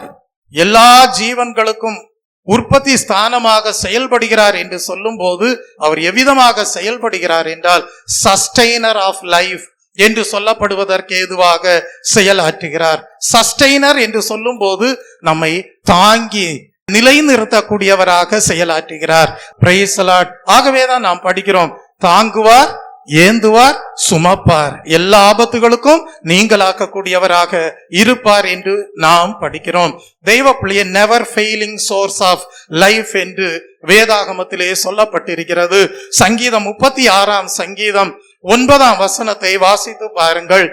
எல்லா ஜீவன்களுக்கும் உற்பத்தி ஸ்தானமாக செயல்படுகிறார் என்று சொல்லும் போது அவர் எவ்விதமாக செயல்படுகிறார் என்றால் சஸ்டெய்னர் ஆஃப் லைஃப் என்று சொல்லப்படுவதற்கு ஏதுவாக செயலாற்றுகிறார். சஸ்டெய்னர் என்று சொல்லும் போது நம்மை தாங்கி நிலைநிறுத்தக்கூடியவராக செயலாற்றுகிறார். Praise the Lord. ஆகவேதான் நாம் படிக்கிறோம், தாங்குவார் ஏந்துவார், சுமப்பார், எல்லா ஆபத்துகளுக்கும் நீங்களாக்கக்கூடியவராக இருப்பார் என்று நாம் படிக்கிறோம். தெய்வ பிள்ளைய never failing source of life என்று வேதாகமத்திலே சொல்லப்பட்டிருக்கிறது. சங்கீதம் 36 சங்கீதம் 9 வாசித்து பாருங்கள்.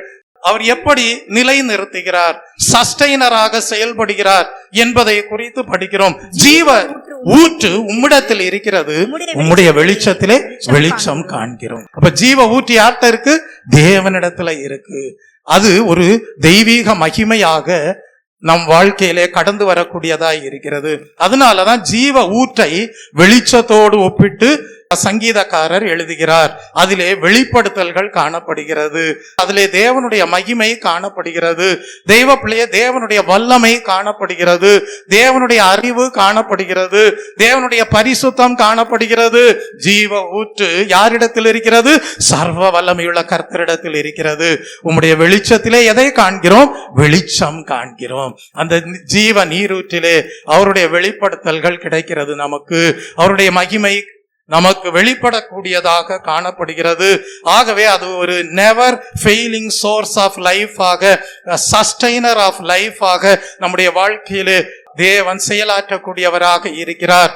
அவர் எப்படி நிலை நிறுத்துகிறார், சஸ்டைனராக செயல்படுகிறார் என்பதை குறித்து படிக்கிறோம். ஜீவ ஊற்று உம்மிடத்தில் இருக்கிறது, உம்முடைய வெளிச்சத்திலே வெளிச்சம் காண்கிறோம். அப்ப ஜீவ ஊற்று யார்கிட்ட இருக்கு? தேவனிடத்துல இருக்கு. அது ஒரு தெய்வீக மகிமையாக நம் வாழ்க்கையிலே கடந்து வரக்கூடியதாய் இருக்கிறது. அதனாலதான் ஜீவ ஊற்றை வெளிச்சத்தோடு ஒப்பிட்டு சங்கீதக்காரர் எழுதுகிறார். அதிலே வெளிப்படுத்தல்கள் காணப்படுகிறது, அதிலே தேவனுடைய மகிமை காணப்படுகிறது, தெய்வ பிள்ளைய தேவனுடைய வல்லமை காணப்படுகிறது, தேவனுடைய அறிவு காணப்படுகிறது, தேவனுடைய பரிசுத்தம் காணப்படுகிறது. ஜீவ ஊற்று யாரிடத்தில் இருக்கிறது? சர்வ வல்லமையுள்ள கர்த்தரிடத்தில் இருக்கிறது. உம்முடைய வெளிச்சத்திலே எதை காண்கிறோம்? வெளிச்சம் காண்கிறோம். அந்த ஜீவ நீரூற்றிலே அவருடைய வெளிப்படுத்தல்கள் கிடைக்கிறது. நமக்கு அவருடைய மகிமை நமக்கு வெளிப்படக்கூடியதாக காணப்படுகிறது. ஆகவே அது ஒரு never failing source of life ஆக, சஸ்டைனர் ஆஃப் லைஃப் ஆக நம்முடைய வாழ்க்கையிலே தேவன் செயலாற்றக்கூடியவராக இருக்கிறார்.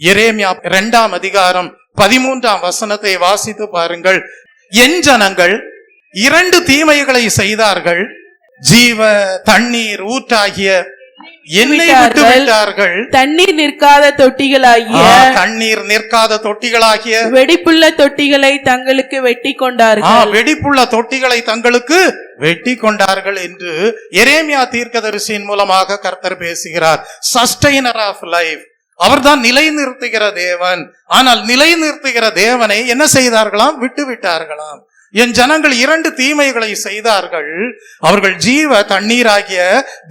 எரேமியா 2 13 வாசித்து பாருங்கள். என் ஜனங்கள் 2 தீமைகளை செய்தார்கள், ஜீவ தண்ணீர் ஊற்றாகிய என்னை விட்டு விட்டார்கள், தண்ணீர் நிற்காத தொட்டிகளாகிய வெடிப்புள்ள தொட்டிகளை தங்களுக்கு வெட்டி கொண்டார்கள். வெடிப்புள்ள தொட்டிகளை தங்களுக்கு வெட்டி கொண்டார்கள் என்று எரேமியா தீர்க்கதரிசியின் மூலமாக கர்த்தர் பேசுகிறார். சஸ்டைனர் ஆஃப் லைஃப், அவர்தான் நிலை நிறுத்துகிற தேவன். ஆனால் நிலை நிறுத்துகிற தேவனை என்ன செய்தார்களாம்? விட்டு விட்டார்களாம். என் ஜனங்கள் 2 தீமைகளை செய்தார்கள். அவர்கள் ஜீவ தண்ணீராகிய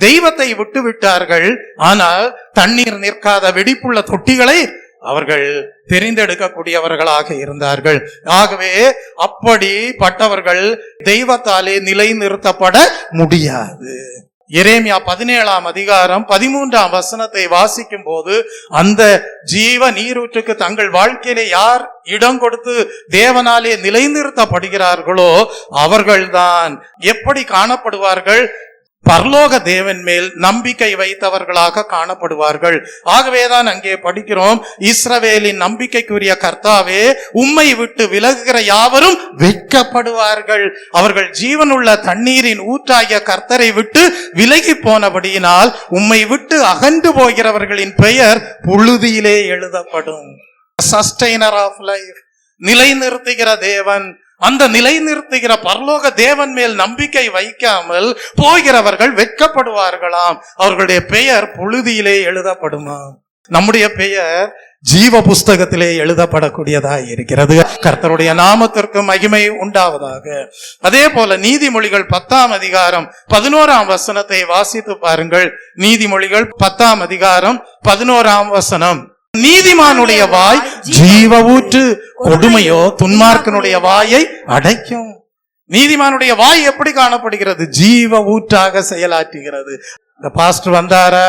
தெய்வத்தை விட்டு விட்டார்கள். ஆனால் தண்ணீர் நிற்காத வெடிப்புள்ள தொட்டிகளை அவர்கள் தெரிந்தெடுக்கக்கூடியவர்களாக இருந்தார்கள். ஆகவே அப்படிப்பட்டவர்கள் தெய்வத்தாலே நிலை நிறுத்தப்பட முடியாது. எரேமியா 17 13 வாசிக்கும் போது அந்த ஜீவ நீரூற்றுக்கு தங்கள் வாழ்க்கையிலே யார் இடம் கொடுத்து தேவனாலே நிலைநிறுத்தப்படுகிறார்களோ அவர்கள்தான் எப்படி காணப்படுவார்கள்? பரலோக தேவன் மேல் நம்பிக்கை வைத்தவர்களாக காணப்படுவார்கள். ஆகவேதான் அங்கே படிக்கிறோம், இஸ்ரவேலின் நம்பிக்கைக்குரிய கர்த்தாவே, உம்மை விட்டு விலகுகிற யாவரும் வெட்கப்படுவார்கள். அவர்கள் ஜீவனுள்ள தண்ணீரின் ஊற்றாகிய கர்த்தரை விட்டு விலகி போனபடியினால் உம்மை விட்டு அகன்று போகிறவர்களின் பெயர் புழுதியிலே எழுதப்படும். சஸ்டைனர் ஆஃப் லைஃப், நிலை நிறுத்துகிற தேவன். அந்த நிலை நிறுத்துகிற பரலோக தேவன் மேல் நம்பிக்கை வைக்காமல் போகிறவர்கள் வெட்கப்படுவார்களாம். அவர்களுடைய பெயர் புழுதியிலே எழுதப்படுமாம். நம்முடைய பெயர் ஜீவ புஸ்தகத்திலே எழுதப்படக்கூடியதா இருக்கிறது. கர்த்தருடைய நாமத்திற்கு மகிமை உண்டாவதாக. அதே போல நீதிமொழிகள் 10 11 வாசித்து பாருங்கள். நீதிமொழிகள் 10 11 நீதிமானுடைய வாய் ஜீவ ஊற்று, கொடுமையோ துன்மார்க்கனுடைய வாயை அடைக்கும். நீதிமானுடைய வாய் எப்படி காணப்படுகிறது? ஜீவ ஊற்றாக செயலாற்றுகிறது. இந்த பாஸ்டர் வந்தாரா,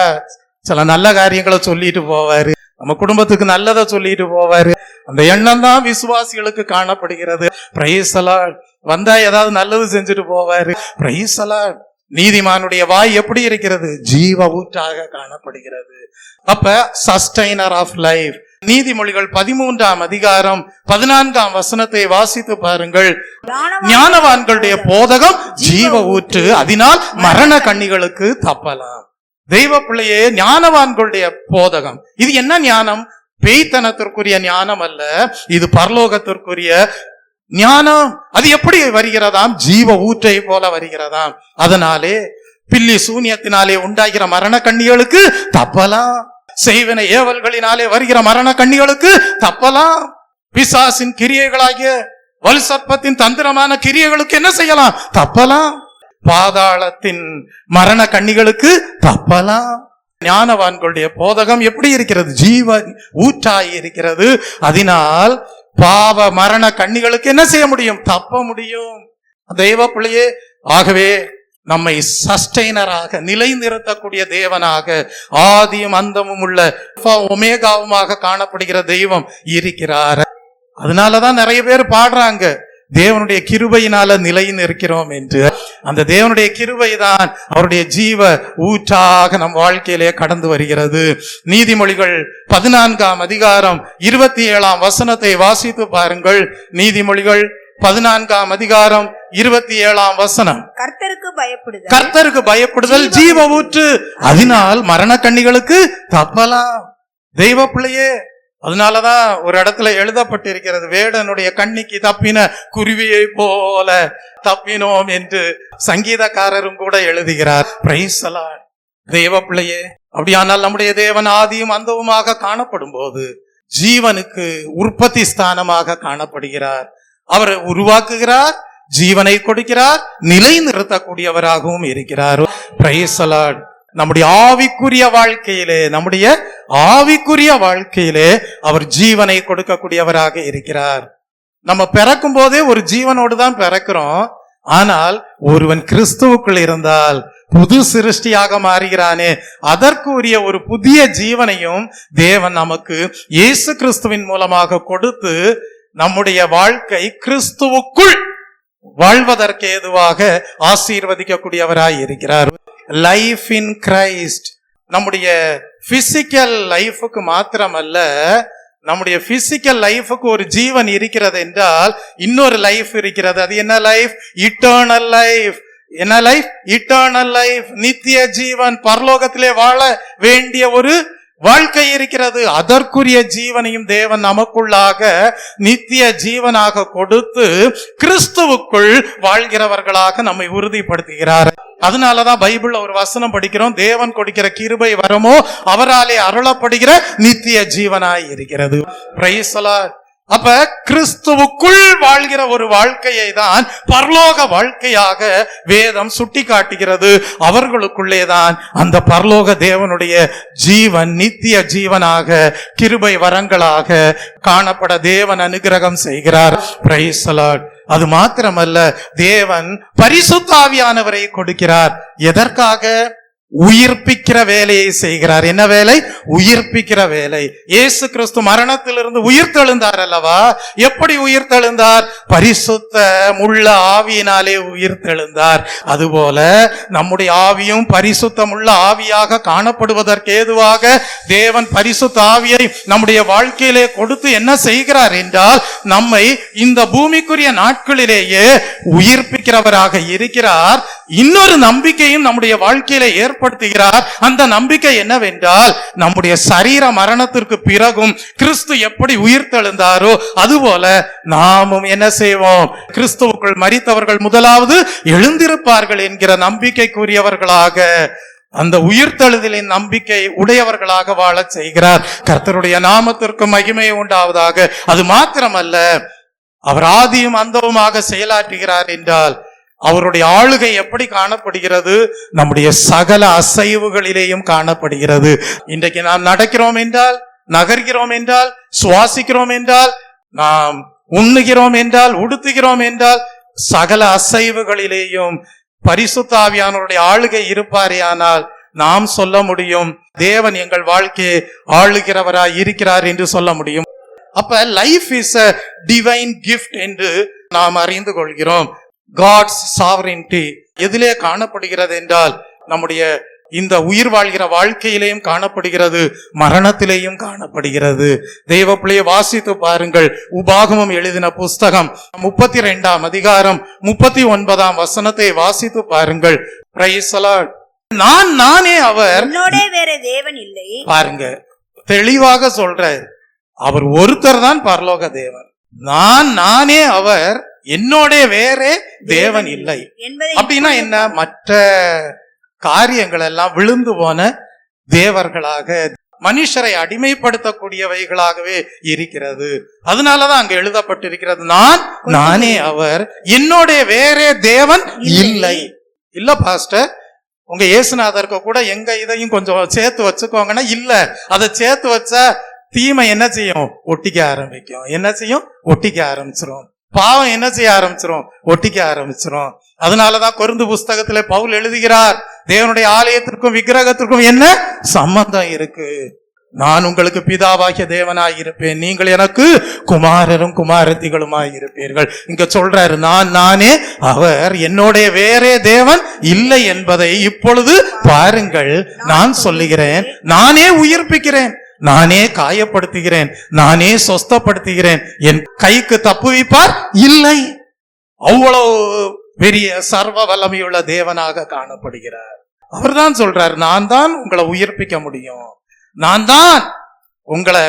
சில நல்ல காரியங்களை சொல்லிட்டு போவாரு, நம்ம குடும்பத்துக்கு நல்லதை சொல்லிட்டு போவாரு. அந்த எண்ணம் தான் விசுவாசிகளுக்கு காணப்படுகிறது. Praise the Lord. வந்தா ஏதாவது நல்லது செஞ்சுட்டு போவாரு. Praise the Lord. நீதிமானுடைய வாய் எப்படி இருக்கிறது? ஜீவ ஊற்றாக காணப்படுகிறது. அப்ப சஸ்டைனர் ஆஃப் லைஃப். நீதிமொழிகள் 13 14 வாசித்து பாருங்கள். ஞானவான்களுடைய போதகம் ஜீவ ஊற்று, அதனால் மரண கண்ணிகளுக்கு தப்பலாம். தெய்வ பிள்ளையே, ஞானவான்களுடைய போதகம் இது என்ன ஞானம்? பேய்த்தனத்திற்குரிய ஞானம் அல்ல, இது பரலோகத்திற்குரிய ஞானம். அது எப்படி வருகிறதாம்? ஜீவ ஊற்றை போல வருகிறதாம். அதனாலே பில்லி சூனியத்தினாலே உண்டாகிற மரண கண்ணிகளுக்கு தப்பலாம். செய்வன ஏவல்களினாலே வருகிற மரண கண்ணிகளுக்கு தப்பலாம். பிசாசின் கிரியைகளாகிய வலுசற்பத்தின் தந்திரமான கிரியைகளுக்கு என்ன செய்யலாம்? தப்பலாம். பாதாளத்தின் மரண கண்ணிகளுக்கு தப்பலாம். ஞானவான்களுடைய போதகம் எப்படி இருக்கிறது? ஜீவ ஊற்றாய் இருக்கிறது. அதனால் பாவ மரண கண்ணிகளுக்கு என்ன செய்ய முடியும்? தப்ப முடியும். தெய்வ பிள்ளையே, ஆகவே நம்மை சஸ்டைனராக நிலை நிறுத்தக்கூடிய தேவனாக, ஆதியும் அந்தமும் உள்ள ஒமேகாவுமாக காணப்படுகிற தெய்வம் இருக்கிறார். அதனாலதான் நிறைய பேர் பாடுறாங்க, தேவனுடைய கிருபையினால நிலை நிற்கிறோம் என்று. அந்த தேவனுடைய கிருபை தான் அவருடைய ஜீவ ஊற்றாக நம் வாழ்க்கையிலே கடந்து வருகிறது. நீதிமொழிகள் 14ஆம் அதிகாரம் 27ஆம் வசனத்தை வாசித்து பாருங்கள். நீதிமொழிகள் 14ஆம் அதிகாரம் 27ஆம் வசனம். கர்த்தருக்கு பயப்படுதல் ஜீவ ஊற்று, அதனால் மரண கண்ணிகளுக்கு தப்பலாம். தெய்வ பிள்ளையே, அதனாலதான் ஒரு இடத்துல எழுதப்பட்டிருக்கிறது, வேடனுடைய கண்ணிக்கு தப்பின குருவியை போல தப்பினோம் என்று சங்கீதக்காரரும் கூட எழுதுகிறார். Praise the Lord. தெய்வ பிள்ளையே, அப்படியானால் நம்முடைய தேவன் ஆதியும் அந்தவுமாக காணப்படும் போது ஜீவனுக்கு உற்பத்தி ஸ்தானமாக காணப்படுகிறார். அவர் உருவாக்குகிறார், ஜீவனை கொடுக்கிறார், நிலை நிறுத்தக்கூடியவராகவும் இருக்கிறார். Praise the Lord. நம்முடைய ஆவிக்குரிய வாழ்க்கையிலே அவர் ஜீவனை கொடுக்கக்கூடியவராக இருக்கிறார். நம்ம பிறக்கும் போதே ஒரு ஜீவனோடு தான் பிறக்கிறோம். ஆனால் ஒருவன் கிறிஸ்துவுக்குள் இருந்தால் புது சிருஷ்டியாக மாறுகிறானே, அதற்குரிய ஒரு புதிய ஜீவனையும் தேவன் நமக்கு இயேசு கிறிஸ்துவின் மூலமாக கொடுத்து நம்முடைய வாழ்க்கை கிறிஸ்துவுக்குள் வாழ்வதற்கு ஏதுவாக ஆசீர்வதிக்கக்கூடியவராய் இருக்கிறார். Life in Christ. நம்முடைய பிசிக்கல் லைஃபுக்கு மாத்திரமல்ல, நம்முடைய பிசிக்கல் லைஃபுக்கு ஒரு ஜீவன் இருக்கிறது என்றால் இன்னொரு லைஃப் இருக்கிறது. அது என்ன லைஃப்? Eternal life. என்ன லைஃப்? Eternal life. நித்திய ஜீவன், பரலோகத்திலே வாழ வேண்டிய ஒரு வாழ்க்கை இருக்கிறது. அதற்குரிய ஜீவனையும் தேவன் நமக்குள்ளாக நித்திய ஜீவனாக கொடுத்து கிறிஸ்துவுக்குள் வாழ்கிறவர்களாக நம்மை உறுதிப்படுத்துகிறார். அதனாலதான் பைபிள்ல ஒரு வசனம் படிக்கிறோம், தேவன் கொடுக்கிற கிருபை வரமோ அவராலே அருளப்படுகிற நித்திய ஜீவனாய் இருக்கிறது. Praise the Lord. அப்ப கிறிஸ்துவுக்குள் வாழ்கிற ஒரு வாழ்க்கையை தான் பரலோக வாழ்க்கையாக வேதம் சுட்டி காட்டுகிறது. அவர்களுக்குள்ளேதான் அந்த பரலோக தேவனுடைய ஜீவன் நித்திய ஜீவனாக கிருபை வரங்களாக காணப்பட தேவன் அனுகிரகம் செய்கிறார். Praise the Lord. அது மாத்திரமல்ல, தேவன் பரிசுத்த ஆவியானவரை கொடுக்கிறார். எதற்காக? உயிர்ப்பிக்கிற வேலையை செய்கிறார். என்ன வேலை? உயிர்ப்பிக்கிற வேலை. இயேசு கிறிஸ்து மரணத்திலிருந்து உயிர்த்தெழுந்தார் அல்லவா? எப்படி உயிர்த்தெழுந்தார்? பரிசுத்த உள்ள ஆவியினாலே உயிர்த்தெழுந்தார். அதுபோல நம்முடைய ஆவியும் பரிசுத்தமுள்ள ஆவியாக காணப்படுவதற்கு ஏதுவாக தேவன் பரிசுத்த ஆவியை நம்முடைய வாழ்க்கையிலே கொடுத்து என்ன செய்கிறார் என்றால், நம்மை இந்த பூமிக்குரிய நாட்களிலேயே உயிர்ப்பிக்கிறவராக இருக்கிறார். இன்னொரு நம்பிக்கையும் நம்முடைய வாழ்க்கையில ஏற்படுத்துகிறார். அந்த நம்பிக்கை என்னவென்றால், நம்முடைய சரீர மரணத்திற்கு பிறகும் கிறிஸ்து எப்படி உயிர்த்தெழுந்தாரோ அதுபோல நாமும் என்ன செய்வோம்? கிறிஸ்துவுக்குள் மரித்தவர்கள் முதலாவது எழுந்திருப்பார்கள் என்கிற நம்பிக்கைக்குரியவர்களாக, அந்த உயிர்த்தெழுதலின் நம்பிக்கை உடையவர்களாக வாழ செய்கிறார். கர்த்தருடைய நாமத்திற்கு மகிமை உண்டாவதாக. அது மாத்திரமல்ல, அவர் ஆதியும் அந்தவுமாக செயலாற்றுகிறார் என்றால் அவருடைய ஆளுகை எப்படி காணப்படுகிறது? நம்முடைய சகல அசைவுகளிலேயும் காணப்படுகிறது. இன்றைக்கு நாம் நடக்கிறோம் என்றால், நகர்கிறோம் என்றால், சுவாசிக்கிறோம் என்றால், நாம் உண்ணுகிறோம் என்றால், உடுத்துகிறோம் என்றால், சகல அசைவுகளிலேயும் பரிசுத்த ஆவியானவருடைய ஆளுகை இருப்பாரேயானால் நாம் சொல்ல முடியும், தேவன் எங்கள் வாழ்க்கையை ஆளுகிறவராய் இருக்கிறார் என்று சொல்ல முடியும். அப்ப life is a divine gift என்று நாம் அறிந்து கொள்கிறோம். God's sovereignty எதிலே காணப்படுகிறது என்றால், நம்முடைய இந்த உயிர் வாழ்கிற வாழ்க்கையிலேயும் காணப்படுகிறது, மரணத்திலேயும் காணப்படுகிறது. தெய்வ பிள்ளையை வாசித்து பாருங்கள். உபாகமம் எழுதின புஸ்தகம் 32ஆம் அதிகாரம் 39ஆம் வசனத்தை வாசித்து பாருங்கள். Praise the Lord. நானே அவர், என்னோட வேற தேவன் இல்லை. பாருங்க, தெளிவாக சொல்ற, அவர் ஒருத்தர் தான் பரலோக தேவன். நானே அவர், என்னோட வேற தேவன் இல்லை. அப்படின்னா என்ன? மற்ற காரியங்கள் எல்லாம் விழுந்து போன தேவர்களாக, மனுஷரை அடிமைப்படுத்தக்கூடியவைகளாகவே இருக்கிறது. அதனாலதான் அங்க எழுதப்பட்டிருக்கிறது, நானே அவர், என்னோட வேற தேவன் இல்லை. இல்ல பாஸ்டர், உங்க இயேசுநாதருக்கு கூட எங்க இதையும் கொஞ்சம் சேர்த்து வச்சுக்கோங்கன்னா, இல்ல, அதை சேர்த்து வச்சா தீமை என்ன செய்யும்? ஒட்டிக்க ஆரம்பிக்கும். என்ன செய்யும்? ஒட்டிக்க ஆரம்பிச்சிரும். பாவம் என்ன செய்ய ஆரம்பிச்சிரும்? ஒட்டிக்க ஆரம்பிச்சிரும். அதனாலதான் கொரிந்து புஸ்தகத்துல பவுல் எழுதுகிறார், தேவனுடைய ஆலயத்திற்கும் விக்கிரகத்திற்கும் என்ன சம்பந்தம் இருக்கு? நான் உங்களுக்கு பிதாவாகிய தேவனாய் இருப்பேன், நீங்கள் எனக்கு குமாரரும் குமாரத்திகளுமாய் இருப்பீர்கள். இங்க சொல்றாரு, நானே அவர், என்னுடைய வேறே தேவன் இல்லை என்பதை இப்பொழுது பாருங்கள். நான் சொல்லுகிறேன், நானே உயிர்ப்பிக்கிறேன், நானே காயப்படுத்துகிறேன், நானே சொஸ்தப்படுத்துகிறேன், என் கைக்கு தப்புவிப்பார் இல்லை. அவ்வளவு பெரிய சர்வ வல்லமையுள்ள தேவனாக காணப்படுகிறார். அவர்தான் சொல்றார், நான் தான் உங்களை உயிர்ப்பிக்க முடியும், நான் தான் உங்களை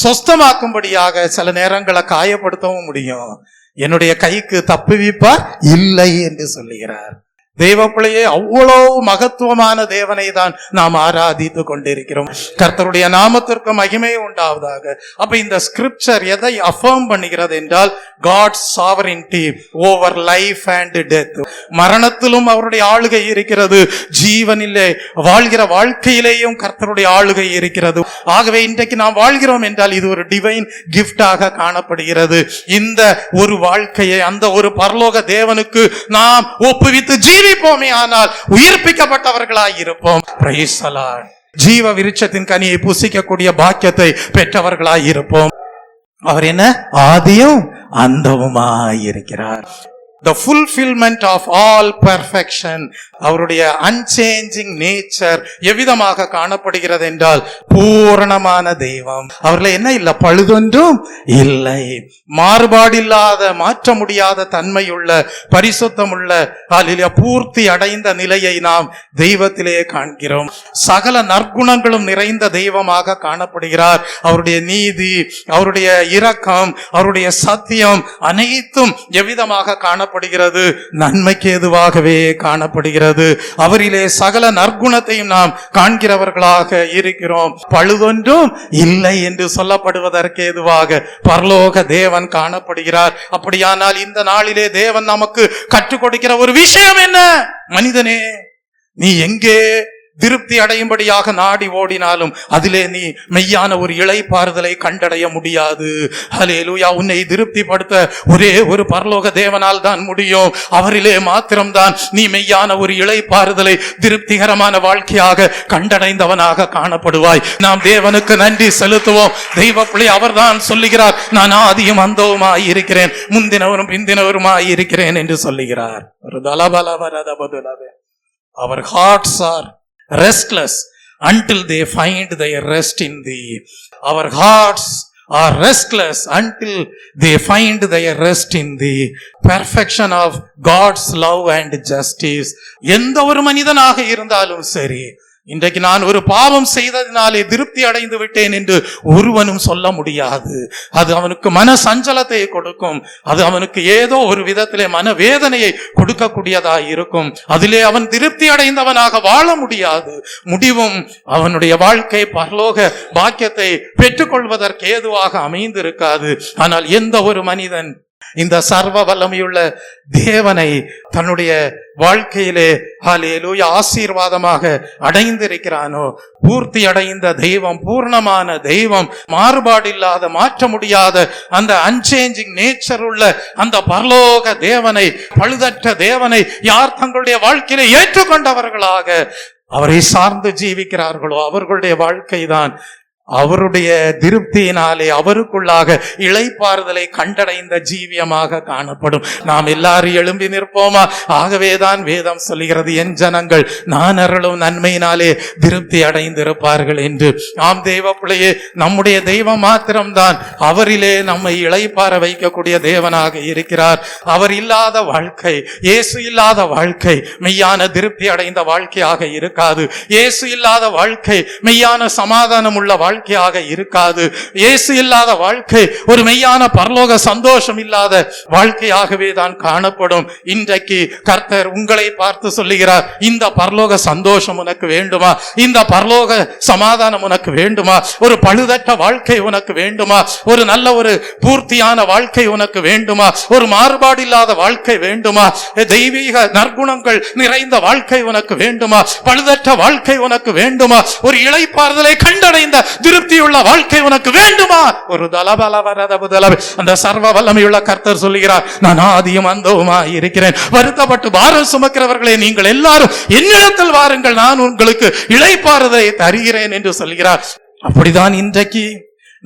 சொஸ்தமாக்கும்படியாக சில நேரங்களை காயப்படுத்தவும் முடியும், என்னுடைய கைக்கு தப்புவிப்பார் இல்லை என்று சொல்லுகிறார். தெய்வ பிள்ளையே, அவ்வளவு மகத்துவமான தேவனை தான் நாம் ஆராதித்து கொண்டிருக்கிறோம். கர்த்தருடைய நாமத்திற்கு மகிமை உண்டாவதாக. அப்ப இந்த ஸ்கிரிப்சர் எதை அஃபர்ம் பண்ணுகிறது என்றால், God's sovereignty over life and death. மரணத்திலும் அவருடைய ஆளுகை இருக்கிறது, ஜீவனிலே வாழ்கிற வாழ்க்கையிலேயும் கர்த்தருடைய ஆளுகை இருக்கிறது. ஆகவே இன்றைக்கு நாம் வாழ்கிறோம் என்றால் இது ஒரு டிவைன் கிஃப்டாக காணப்படுகிறது. இந்த ஒரு வாழ்க்கையை அந்த ஒரு பரலோக தேவனுக்கு நாம் ஒப்புவித்து ஜீவிப்போமே ஆனால் உயிர்ப்பிக்கப்பட்டவர்களாய் இருப்போம். Praise the Lord. ஜீவ விருட்சத்தின் கனியை புசிக்கக்கூடிய பாக்கியத்தை பெற்றவர்களாய் இருப்போம். அவர் என்ன, ஆதியும் அந்தவுமாய் இருக்கிறார். The fulfillment of all perfection. அவருடைய unchanging nature எவ்விதமாக காணப்படுகிறது என்றால், பூரணமான தெய்வம். அவர்ல என்ன இல்ல, பழுதொன்றும் இல்லை, மாறுபாடில்லாத மாற்ற முடியாத தன்மையுள்ள பரிசுத்தமுள்ள பூர்த்தி அடைந்த நிலையை நாம் தெய்வத்திலே காண்கிறோம். சகல நற்குணங்களும் நிறைந்த தெய்வமாக காணப்படுகிறார். அவருடைய நீதி, அவருடைய இரக்கம், அவருடைய சத்தியம் அனைத்தும் எவ்விதமாக காணப்படுகிறது, நன்மைக்கு ஏதுவாகவே காணப்படுகிறது. அவரிலே சகல நற்குணத்தையும் நாம் காண்கிறவர்களாக இருக்கிறோம். பழுதொன்றும் இல்லை என்று சொல்லப்படுவதற்கு ஏதுவாக பரலோக தேவன் காணப்படுகிறார். அப்படியானால் இந்த நாளிலே தேவன் நமக்கு கற்றுக் கொடுக்கிற ஒரு விஷயம் என்ன? மனிதனே, நீ எங்கே திருப்தி அடையும்படியாக நாடி ஓடினாலும் அதிலே நீ மெய்யான ஒரு இளைப்பாறுதலை கண்டடைய முடியாது. ஹல்லேலூயா. உன்னை திருப்திப்படுத்த ஒரே ஒரு பரலோக தேவனால் தான் முடியும். அவரிலே மாத்திரம்தான் நீ மெய்யான ஒரு இளைப்பாறுதலை திருப்திகரமான வாழ்க்கையாக கண்டடைந்தவனாக காணப்படுவாய். நாம் தேவனுக்கு நன்றி செலுத்துவோம். தெய்வ பிள்ளை, அவர்தான் சொல்லுகிறார், நான் ஆதியும் அந்தவுமாய் இருக்கிறேன், முந்தினவரும் பிந்தினவருமாய் இருக்கிறேன் என்று சொல்லுகிறார். Our hearts are restless until they find their rest in thee. Our hearts are restless until they find their rest in the perfection of God's love and justice. எந்த ஒரு மனிதனாக இருந்தாலும் சரி, இன்றைக்கு நான் ஒரு பாவம் செய்ததினாலே திருப்தி அடைந்து விட்டேன் என்று ஒருவனும் சொல்ல முடியாது. அது அவனுக்கு மன சஞ்சலத்தை கொடுக்கும், அது அவனுக்கு ஏதோ ஒரு விதத்திலே மன வேதனையை கொடுக்கக்கூடியதாய் இருக்கும். அதிலே அவன் திருப்தி அடைந்தவனாக வாழ முடியாது. முடிவும் அவனுடைய வாழ்க்கை பரலோக பாக்கியத்தை பெற்றுக்கொள்வதற்கு ஏதுவாக அமைந்திருக்காது. ஆனால் எந்த ஒரு மனிதன் இந்த சர்வ வல்லமையுள்ள தேவனை தன்னுடைய வாழ்க்கையிலே ஹல்லேலூயா ஆசீர்வாதமாக அடைந்திருக்கிறானோ, பூர்த்தி அடைந்த தெய்வம், பூர்ணமான தெய்வம், மாறுபாடில்லாத மாற்ற முடியாத அந்த அன்சேஞ்சிங் நேச்சர் உள்ள அந்த பரலோக தேவனை, பழுதற்ற தேவனை யார் தங்களுடைய வாழ்க்கையிலே ஏற்றுக்கொண்டவர்களாக அவரை சார்ந்து ஜீவிக்கிறார்களோ அவர்களுடைய வாழ்க்கை தான் அவருடைய திருப்தியினாலே அவருக்குள்ளாக இளைப்பாறுதலை கண்டடைந்த ஜீவியமாக காணப்படும். நாம் எல்லாரும் எழும்பி நிற்போமா? ஆகவேதான் வேதம் சொல்கிறது, என் ஜனங்கள் நான் அருளும் நன்மையினாலே திருப்தி அடைந்திருப்பார்கள் என்று. ஆம் தெய்வ பிள்ளையே, நம்முடைய தெய்வம் மாத்திரம்தான் அவரிலே நம்மை இளைப்பாற வைக்கக்கூடிய தேவனாக இருக்கிறார். அவர் இல்லாத வாழ்க்கை, இயேசு இல்லாத வாழ்க்கை மெய்யான திருப்தி அடைந்த வாழ்க்கையாக இருக்காது. இயேசு இல்லாத வாழ்க்கை மெய்யான சமாதானம் உள்ள வாழ்க்கையாக இருக்காது. இயேசு இல்லாத வாழ்க்கை ஒரு மெய்யான பரலோக சந்தோஷம் இல்லாத வாழ்க்கையாகவே தான் காணப்படும். இன்றைக்கு கர்த்தர் உங்களை பார்த்து சொல்லுகிறார், இந்த பரலோக சந்தோஷம் உனக்கு வேண்டுமா? இந்த பரலோக சமாதானம் உனக்கு வேண்டுமா? ஒரு பழுதற்ற வாழ்க்கை உனக்கு வேண்டுமா? ஒரு நல்ல ஒரு பூர்த்தியான வாழ்க்கை உனக்கு வேண்டுமா? ஒரு மாறுபாடு இல்லாத வாழ்க்கை வேண்டுமா? தெய்வீக நற்குணங்கள் நிறைந்த வாழ்க்கை உனக்கு வேண்டுமா? பழுதற்ற வாழ்க்கை உனக்கு வேண்டுமா? ஒரு இளைப்பாறுதலை கண்டடைந்த திருப்தியுள்ள வாழ்க்கை உனக்கு வேண்டுமா? ஒரு அந்த சர்வ வல்லமையுள்ள கர்த்தர் சொல்லுகிறார், நான் ஆதியும் அந்தவுமாய் இருக்கிறேன். வருத்தப்பட்டு பாரம் சுமக்கிறவர்களே, நீங்கள் எல்லாரும் என்னிடத்தில் வாருங்கள், நான் உங்களுக்கு இளைப்பாறுதலை தருகிறேன் என்று சொல்கிறார். அப்படிதான் இன்றைக்கு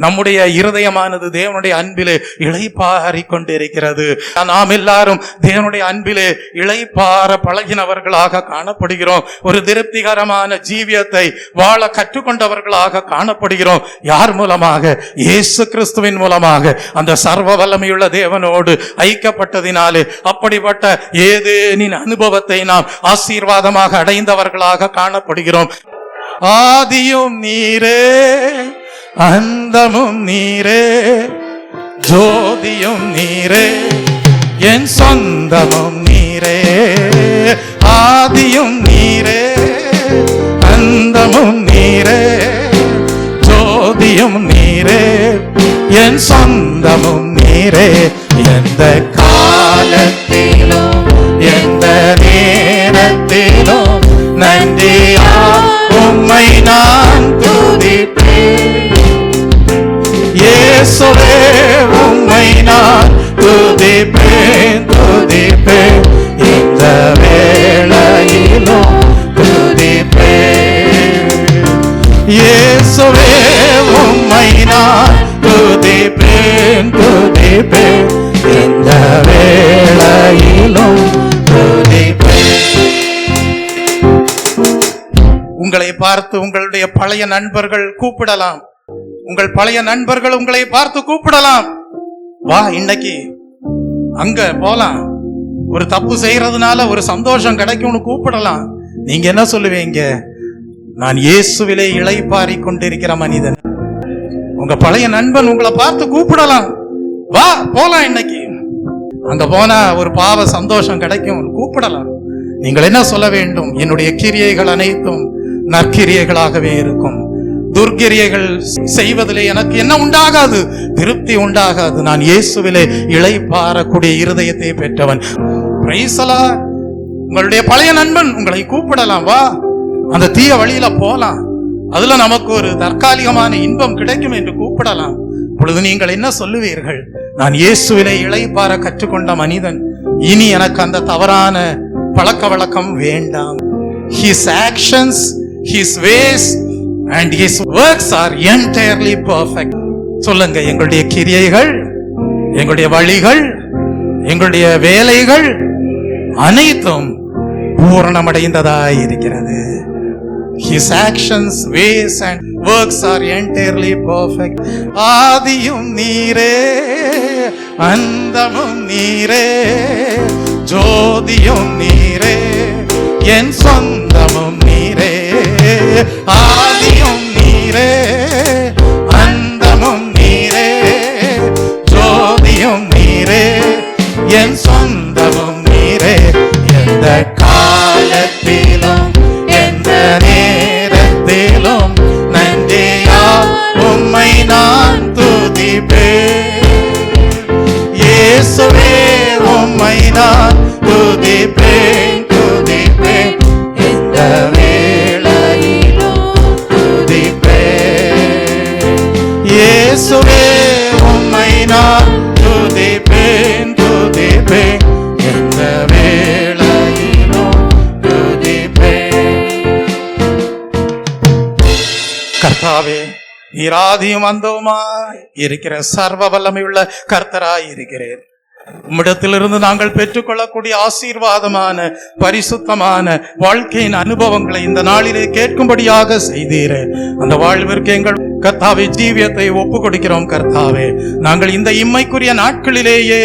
நம்முடைய இருதயமானது தேவனுடைய அன்பிலே இளைப்பாறிக் கொண்டிருக்கிறது. நாம் எல்லாரும் தேவனுடைய அன்பிலே இளைப்பாற பழகினவர்களாக காணப்படுகிறோம். ஒரு திருப்திகரமான ஜீவியத்தை வாழ கற்றுக்கொண்டவர்களாக காணப்படுகிறோம். யார் மூலமாக? இயேசு கிறிஸ்துவின் மூலமாக, அந்த சர்வ வல்லமையுள்ள தேவனோடு ஐக்கியப்பட்டதினாலே அப்படிப்பட்ட ஏதேனின் அனுபவத்தை நாம் ஆசீர்வாதமாக அடைந்தவர்களாக காணப்படுகிறோம். ஆதியும் நீரே, அந்தமும் நீரே, ஜோதியும் நீரே, என் சொந்தமும் நீரே. ஆதியும் நீரே, அந்தமும் நீரே, ஜோதியும் நீரே, என் சொந்தமும் நீரே. எந்த காலத்திலும் எந்த நேரத்திலும் நன்றியா உம்மை நான் துதிப்பேன். இயேசுவே உம்மை நான் துதிப்பேன், துதிப்பேன். இந்த வேளையிலும் துதிப்பேன். இயேசுவே உம்மை நான் துதிப்பேன், துதிப்பேன். இந்த வேளையிலும் துதிப்பேன். உங்களை பார்த்து உங்களுடைய பழைய நண்பர்கள் கூப்பிடலாம். உங்கள் பழைய நண்பர்கள் உங்களை பார்த்து கூப்பிடலாம். வா, இன்னைக்கு அங்க போலாம், ஒரு தப்பு செய்யறதுனால ஒரு சந்தோஷம் கிடைக்கும்னு கூப்பிடலாம். நீங்க என்ன சொல்லுவீங்க? நான் இயேசுவிலே இளைப்பாறிக் கொண்டிருக்கிற மனிதன். உங்க பழைய நண்பன் உங்களை பார்த்து கூப்பிடலாம். வா போலாம், இன்னைக்கு அங்க போனா ஒரு பாவ சந்தோஷம் கிடைக்கும் கூப்பிடலாம். நீங்கள் என்ன சொல்ல வேண்டும்? என்னுடைய கிரியைகள் அனைத்தும் நற்கிரியைகளாகவே இருக்கும். துர்க்கிரியைகள் செய்வதிலே எனக்கு என்ன உண்டாகாது? திருப்தி உண்டாகாது. நான் இயேசுவிலே இளைப்பாறக்கூடிய இருதயத்தை பெற்றவன். Praise the Lord. உங்களுடைய பழைய நண்பன் உங்களை கூப்பிடலாம். வா, அந்த தீய வழியில போலாம், அதுல நமக்கு ஒரு தற்காலிகமான இன்பம் கிடைக்கும் என்று கூப்பிடலாம். இப்பொழுது நீங்கள் என்ன சொல்லுவீர்கள்? நான் இயேசுவிலே இளைப்பாற கற்றுக்கொண்ட மனிதன், இனி எனக்கு அந்த தவறான பழக்க வழக்கம் வேண்டாம். His actions, his ways and his works are entirely perfect. சொல்லுங்க, எங்களுடைய கிரியைகள், எங்களுடைய வழிகள், எங்களுடைய வேலைகள் அனைத்தும் பூரணமடைந்ததாய் இருக்கிறது. His actions, ways and works are entirely perfect. ஆதியும் நீரே, அந்தமும் நீரே, ஜோதியும் நீரே, என் சொந்தமும் நீரே. ஆதியும் நீரே, அந்தமும் நீரே, ஜோதியும் நீரே, என் சொந்தமும் நீரே. எந்த காலத்திலும் எந்த நேரத்திலும் நன்றியா உம்மை நான் துதிப்பேன். இயேசுவே உம்மை நான் துதிப்பேன், துதிப்பேன். இந்த வேளையிலும் துதிப்பேன். இயேசுவே உம்மை நான் துதிப்பேன், துதிப்பேன். இந்த வேளையிலும் துதிப்பேன். கர்த்தாவே, இராதியும் அந்தவுமாய் இருக்கிற சர்வ வல்லமையுள்ள கர்த்தராய் இருக்கிறேன். உம்மிடத்திலிருந்து நாங்கள் பெற்றுக்கொள்ளக்கூடிய ஆசீர்வாதமான பரிசுத்தமான வாழ்க்கையின் அனுபவங்களை இந்த நாளிலே கேட்கும்படியாக செய்தீரே. அந்த வாழ்விற்கு எங்கள் கர்த்தாவே ஜீவியத்தை ஒப்பு கொடுக்கிறோம். கர்த்தாவே, நாங்கள் இந்த இம்மைக்குரிய நாட்களிலேயே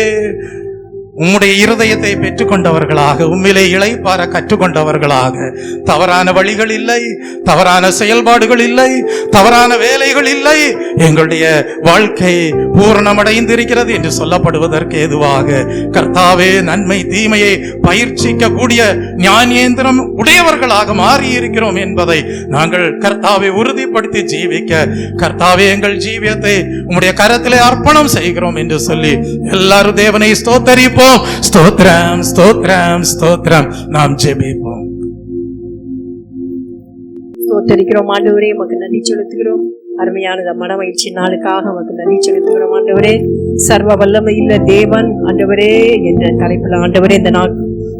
உம்முடைய இருதயத்தை பெற்றுக்கொண்டவர்களாக, உம்மிலே இளைப்பாற கற்றுக்கொண்டவர்களாக, தவறான வழிகள் இல்லை, தவறான செயல்பாடுகள் இல்லை, தவறான வேலைகள் இல்லை, எங்களுடைய வாழ்க்கை பூரணமடைந்திருக்கிறது என்று சொல்லப்படுவதற்கு ஏதுவாக கர்த்தாவே நன்மை தீமையை பயிற்சிக்க கூடிய ஞானேந்திரம் உடையவர்களாக மாறி இருக்கிறோம் என்பதை நாங்கள் கர்த்தாவை உறுதிப்படுத்தி ஜீவிக்க கர்த்தாவே எங்கள் ஜீவியத்தை உம்முடைய கரத்திலே அர்ப்பணம் செய்கிறோம் என்று சொல்லி எல்லாரும் தேவனை ஸ்தோத்தரிப்போம். ஸ்தோத்திரம், ஸ்தோத்திரம், ஸ்தோத்திரம். நாம் ஜெபிப்போம். ஸ்தோத்தரிக்கிறோம் ஆண்டவரே, உமக்கு நன்றி செலுத்துகிறோம். அருமையான மன மகிழ்ச்சி நாளுக்காக உமக்கு நன்றி செலுத்துகிறோம் ஆண்டவரே. சர்வ வல்லமையுள்ள தேவன் ஆண்டவரே என்ற தலைப்பில் ஆண்டவரே இந்த நாள்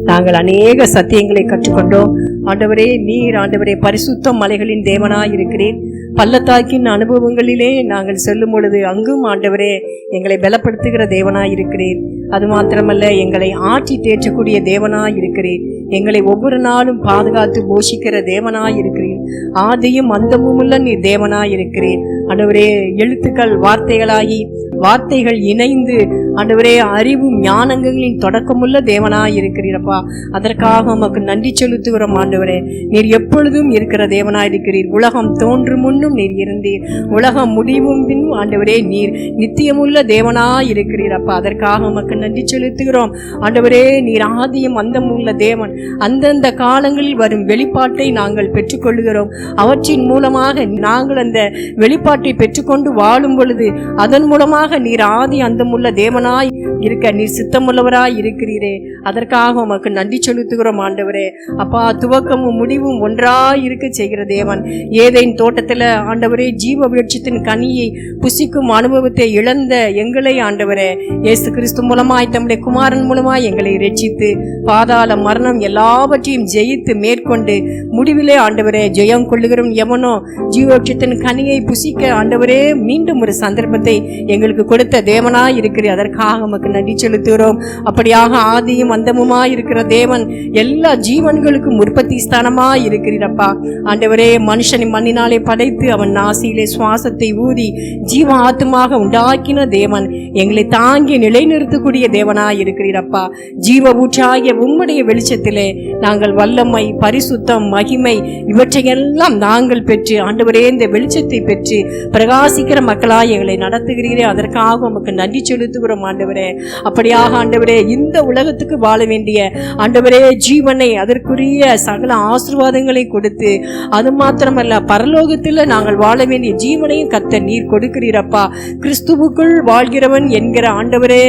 நாங்கள் அநேக சத்தியங்களை கற்றுக்கொண்டோம். ஆண்டவரே, நீர் ஆண்டவரே பரிசுத்த மலைகளின் தேவனாய் இருக்கிறேன். பள்ளத்தாக்கின் அனுபவங்களிலே நாங்கள் செல்லும் பொழுது அங்கும் ஆண்டவரே எங்களை பலப்படுத்துகிற தேவனாய் இருக்கிறேன். அது மாத்திரமல்ல, எங்களை ஆற்றி தேற்றக்கூடிய தேவனாய் இருக்கிறேன். எங்களை ஒவ்வொரு நாளும் பாதுகாத்து போஷிக்கிற தேவனாய் இருக்கிறேன். ஆதியும் அந்தமும் உள்ள நீர் தேவனாய் இருக்கிறேன். ஆண்டவரே, எழுத்துக்கள் வார்த்தைகளாகி வார்த்தைகள் இணைந்து ஆண்டவரே அறிவும் ஞானங்களின் தொடக்கமுள்ள தேவனாய் இருக்கிறீரப்பா. அதற்காக உமக்கு நன்றி செலுத்துகிறோம். ஆண்டவரே, நீர் எப்பொழுதும் இருக்கிற தேவனாய் இருக்கிறீர். உலகம் தோன்றும் முன்னும் நீர் இருந்தீர், உலகம் முடிவும் பின்னும் ஆண்டவரே நீர் நித்தியமுள்ள தேவனாய் இருக்கிறீரப்பா. அதற்காக உமக்கு நன்றி செலுத்துகிறோம். ஆண்டவரே, நீர் ஆதியும் அந்தமும் உள்ள தேவன். அந்தந்த காலங்களில் வரும் வெளிப்பாட்டை நாங்கள் பெற்றுக்கொள்கிறோம். அவற்றின் மூலமாக நாங்கள் அந்த வெளிப்பாட்டை பெற்றுக்கொண்டு வாழும் பொழுது அதன் மூலமாக நீர் ஆதி அந்தமுள்ள தேவனாய் இருக்க நீர் சித்தமுள்ளவராய் இருக்கிறீரே. அதற்காக உமக்கு நன்றி செலுத்துகிறோம். ஆண்டவரே அப்பா, துவக்கமும் முடிவும் ஒன்றாய் இருக்க செய்கிற தேவன். ஏதேன் தோட்டத்துல ஆண்டவரே ஜீவ விருட்சத்தின் கனியை புசிக்கும் அனுபவத்தை இழந்த எங்களை ஆண்டவரே இயேசு கிறிஸ்து மூலமாய் தம்முடைய குமாரன் மூலமாய் எங்களை ரட்சித்து பாதாள மரணம் எல்லாவற்றையும் ஜெயித்து மேற்கொண்டு முடிவிலே ஆண்டவரே ஜெயம் கொள்ளுகிறோம் எவனோ ஜீவவிருட்சத்தின் கனியை புசிக்க ஆண்டவரே மீண்டும் ஒரு சந்தர்ப்பத்தை எங்களுக்கு கொடுத்த தேவனாய் இருக்கிறீர். அதற்காக உமக்கு நன்றி செலுத்துகிறோம். அப்படியாக ஆதியும் அந்தமுமாய் இருக்கிற தேவன் எல்லா ஜீவன்களுக்கும் உற்பத்தி ஸ்தானமாய் இருக்கிறீரப்பா. ஆண்டவரே, மனுஷனை மண்ணினாலே படைத்து அவன் நாசியிலே சுவாசத்தை ஊதி ஜீவ ஆத்துமாக உண்டாக்கின தேவன். எங்களை தாங்கி நிலைநிறுத்தக்கூடிய தேவனாய் இருக்கிறீரப்பா. ஜீவ ஊற்றாகிய உம்முடைய வெளிச்சத்திலே நாங்கள் வல்லமை, பரிசுத்தம், மகிமை இவற்றையெல்லாம் நாங்கள் பெற்று ஆண்டவரே இந்த வெளிச்சத்தை பெற்று பிரகாசிக்கிற மக்களாய் எங்களை நடத்துகிறீரே. அதற்காக உமக்கு நன்றி செலுத்துகிறோம். ஆண்டவரே, அப்படியாக ஆண்டவரே இந்த உலகத்துக்கு வாழ வேண்டிய ஆண்டவரே ஜீவனை அதற்குரிய சகல ஆசீர்வாதங்களை கொடுத்து அது மாத்திரமல்ல பரலோகத்தில் நாங்கள் வாழ வேண்டிய ஜீவனையும் கர்த்தர் நீர் கொடுக்கிறீரப்பா. கிறிஸ்துவுக்குள் வாழ்கிறவன் என்கிற ஆண்டவரே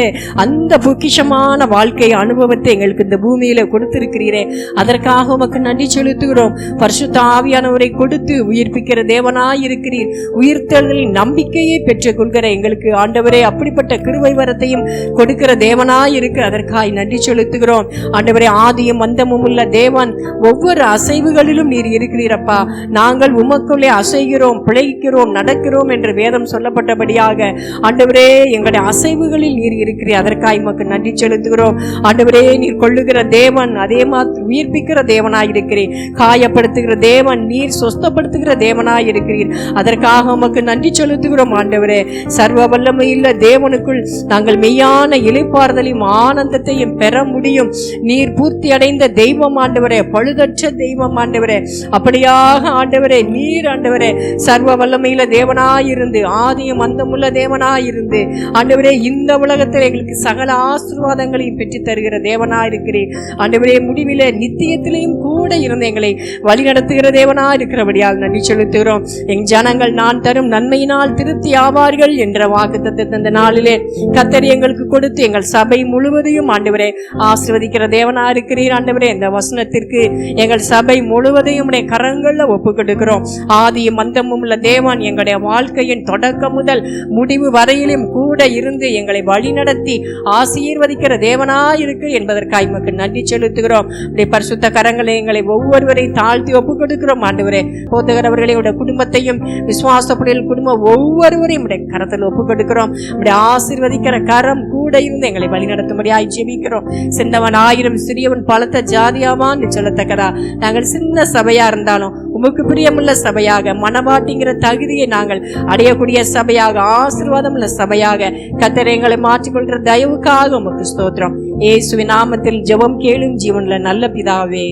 அந்த பொக்கிஷமான வாழ்க்கை அனுபவத்தை எங்களுக்கு இந்த பூமியில கொடுத்திருக்கிறீரே. அதற்காக உமக்கு நன்றி செலுத்துகிறோம். பரிசுத்த ஆவியானவரை கொடுத்து உயிர்ப்பிக்கிற தேவனாய் இருக்கிறீர். உயிர்த்தெழுதலின் நம்பிக்கையை பெற்றுக் கொள்கிற எங்களுக்கு ஆண்டவரே அப்படிப்பட்ட கிருபை வரத்தையும் கொடுக்கிற தேவனாய் இருக்கு. அதற்காய் நன்றி செலுத்துகிறோம். ஆண்டவரே, ஆதியும் அந்தமும் உள்ள தேவன். ஒவ்வொரு அசைவுகளிலும் நீர் இருக்கிறீரப்பா. நாங்கள் உமக்குள்ளே அசைகிறோம், பிழைக்கிறோம், நடக்கிறோம் என்று வேதம் சொல்லப்பட்டபடியாக ஆண்டவரே எங்களுடைய அசைவுகளில் நீர் இருக்கிறீர். அதற்காய் உமக்கு நன்றி செலுத்துகிறோம். ஆண்டவரே, நீர் கொள்ளுகிற தேவன், அதே மாதிரி உயிர்ப்பிக்கிற தேவனாய் இருக்கிறீர். காயப்படுத்துகிற தேவன், நீர் சொஸ்தப்படுத்துகிற தேவனாய் இருக்கிறீர். அதற்காக உமக்கு நன்றி செலுத்துகிறோம். ஆண்டவரே, சர்வ வல்லமையுள்ள தேவனுக்குள் நாங்கள் மெய்யான இளைப்பாறுதலையும் ஆனந்தத்தையும் பெற முடியும். நீர் பூர்த்தி அடைந்த தெய்வம் ஆண்டவரே, பழுதற்ற தெய்வம் ஆண்டவரே. அப்படியாக ஆண்டவரே நீர் ஆண்டவரே சர்வ வல்லமையில தேவனாயிருந்து ஆதியும் அந்தமுள்ள தேவனாயிருந்து ஆண்டவரே இந்த உலகத்தில் எங்களுக்கு சகல ஆசீர்வாதங்களையும் பெற்று தருகிற தேவனாயிருக்கிறேன். ஆண்டவரே, முடிவிலே நித்தியத்திலையும் கூட இருந்து எங்களை வழிநடத்துகிற தேவனாயிருக்கிறபடியால் நன்றி செலுத்துகிறோம். எங் ஜனங்கள் நான் தரும் நன்மையினால் திருப்தி ஆவார்கள் என்ற வாக்குத்தத்தத்தை இந்த நாளிலே கர்த்தர் எங்களுக்கு கொடுத்து எங்கள் சபை முழுவதையும் ஆண்டவரே ஆசீர்வதிக்கிற தேவனா இருக்கிறீர். ஆண்டவரே, இந்த வசனத்திற்கு எங்கள் சபை முழுவதையும் கரங்கள்ல ஒப்பு கொடுக்கிறோம். ஆதியும் அந்தமும் உள்ள தேவன் எங்களுடைய வாழ்க்கையின் தொடக்கம் முதல் முடிவு வரையிலும் கூட இருந்து எங்களை வழிநடத்தி ஆசீர்வதிக்கிற தேவனாயிருக்கு என்பதற்காக உமக்கு நன்றி செலுத்துகிறோம். பரிசுத்த கரங்களை எங்களை ஒவ்வொருவரை தாழ்த்தி ஒப்பு கொடுக்கிறோம். ஆண்டவரே, போதகரவர்களுடைய குடும்பத்தையும் விசுவாசப்படிகள் குடும்பம் ஒவ்வொருவரையும் கரத்தில் ஒப்பு கொடுக்கிறோம். ஆசீர்வதிக்கிற கரம் கூட இருந்து எங்களை வழிநடத்தும்படியாய் ஜெபிக்கிறோம். சின்னவன் ஆயிரம் சிறியவன் பலத்த ஜாதியாவான்னு சொல்லத்தக்கதா நாங்கள் சின்ன சபையா இருந்தாலும் உமக்கு பிரியமுள்ள சபையாக மனவாட்டிங்கிற தகுதியை நாங்கள் அடையக்கூடிய சபையாக ஆசீர்வாதம் உள்ள சபையாக கர்த்தர் எங்களை மாற்றிக்கொள்கிற தயவுக்காக உமக்கு ஸ்தோத்திரம். இயேசுவின் நாமத்தில் ஜெபம் கேளும் ஜீவனுள்ள நல்ல பிதாவே,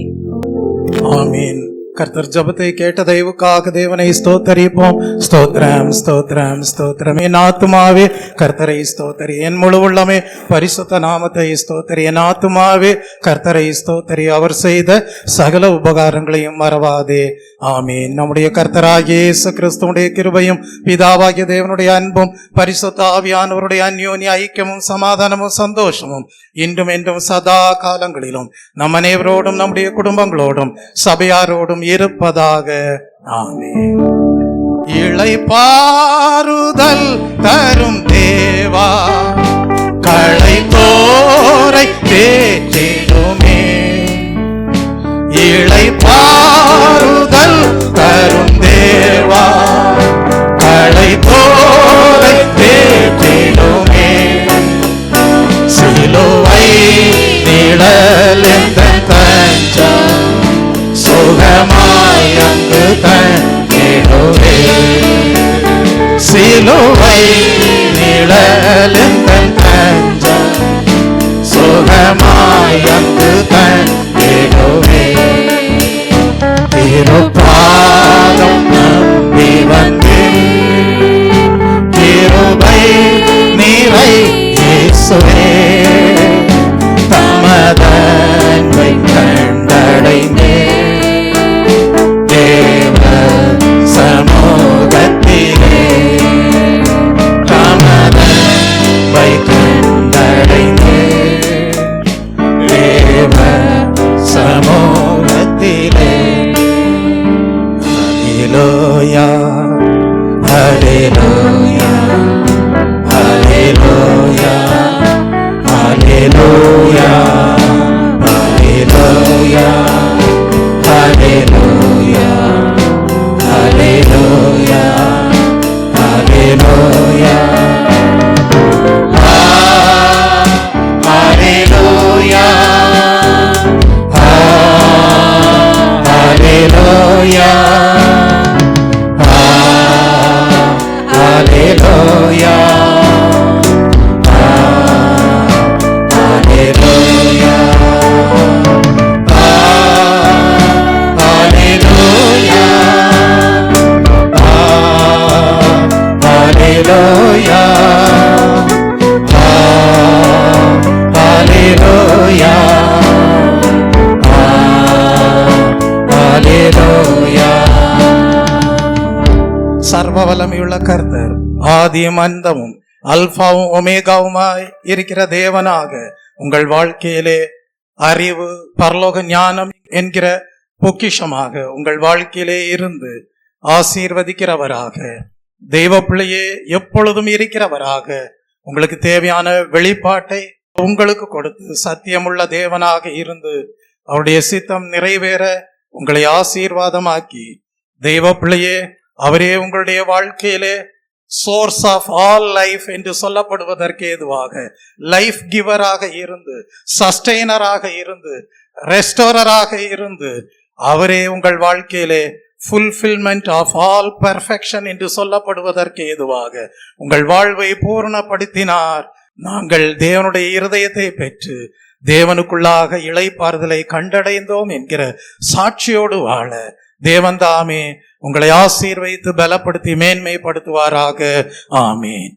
ஆமீன். கர்த்தர் ஜபத்தை கேட்ட தயவுக்காக தேவனை ஸ்தோத்தரிப்போம். ஸ்தோத்திரம் ஸ்தோத்திரம் ஸ்தோத்திரம். என் ஆத்துமாவே கர்த்தரை ஸ்தோத்தரி, என் முழு உள்ளமே பரிசுத்த நாமத்தை ஸ்தோத்தரி. என் ஆத்துமாவே கர்த்தரை ஸ்தோத்தரி, அவர் செய்த சகல உபகாரங்களையும் மறவாதே. ஆமீன். நம்முடைய கர்த்தராகிய இயேசு கிறிஸ்துவுடைய கிருபையும் பிதாவாகிய தேவனுடைய அன்பும் பரிசுத்த ஆவியானவருடைய அந்யோன்ய ஐக்கியமும் சமாதானமும் சந்தோஷமும் இன்றும் என்றும் சதா காலங்களிலும் நம் அனைவரோடும் நம்முடைய குடும்பங்களோடும் சபையாரோடும் இருப்பதாக. ஆமென். இளைப்பாறுதல் தரும் தேவா, களைத்தோரை தேற்றிடுமே. இயேசுவே தமதன்பை கண்டடைந்தே தேவ சமூகத்திலே தமதன்பை கண்டடைந்தே தேவ சமூகத்திலே. ஹல்லேலூயா ஹல்லேலூயா ஹல்லேலூயா ஹல்லேலூயா ஹல்லேலூயா ஹல்லேலூயா ஹல்லேலூயா ஹல்லேலூயா ஹல்லேலூயா ஹல்லேலூயா Hallelujah, Hallelujah, Hallelujah, Hallelujah, Hallelujah, Hallelujah. சர்வ வல்லமையுள்ள கர்த்தர் ஆதியும் அந்தமும் அல்பாவும் ஒமேகாவுமாய் இருக்கிற தேவனாக உங்கள் வாழ்க்கையிலே அறிவு பரலோக ஞானம் என்கிற பொக்கிஷமாக உங்கள் வாழ்க்கையிலே இருந்து ஆசீர்வதிக்கிறவராக தெய்வ பிள்ளையே எப்பொழுதும் இருக்கிறவராக உங்களுக்கு தேவையான வெளிப்பாட்டை உங்களுக்கு கொடுத்து சத்தியமுள்ள தேவனாக இருந்து அவருடைய சித்தம் நிறைவேற உங்களை ஆசீர்வாதமாக்கி தெய்வ பிள்ளையே அவரே உங்களுடைய வாழ்க்கையிலே சோர்ஸ் ஆஃப் ஆல் லைஃப் என்று சொல்லப்படுவதற்கு ஏதுவாக லைஃப் கிவராக இருந்து சஸ்டெய்னராக இருந்து ரெஸ்டோரராக இருந்து அவரே உங்கள் வாழ்க்கையிலே ஃபுல்ஃபில்மெண்ட் ஆஃப் ஆல் பெர்ஃபெக்ஷன் என்று சொல்லப்படுவதற்கு ஏதுவாக உங்கள் வாழ்வை பூர்ணப்படுத்தினார். நாங்கள் தேவனுடைய இருதயத்தை பெற்று தேவனுக்குள்ளாக இளைப்பாறுதலை கண்டடைந்தோம் என்கிற சாட்சியோடு வாழ தேவன் தாமே உங்களை ஆசீர்வதித்து பலப்படுத்தி மேன்மைப்படுத்துவாராக. ஆமீன்.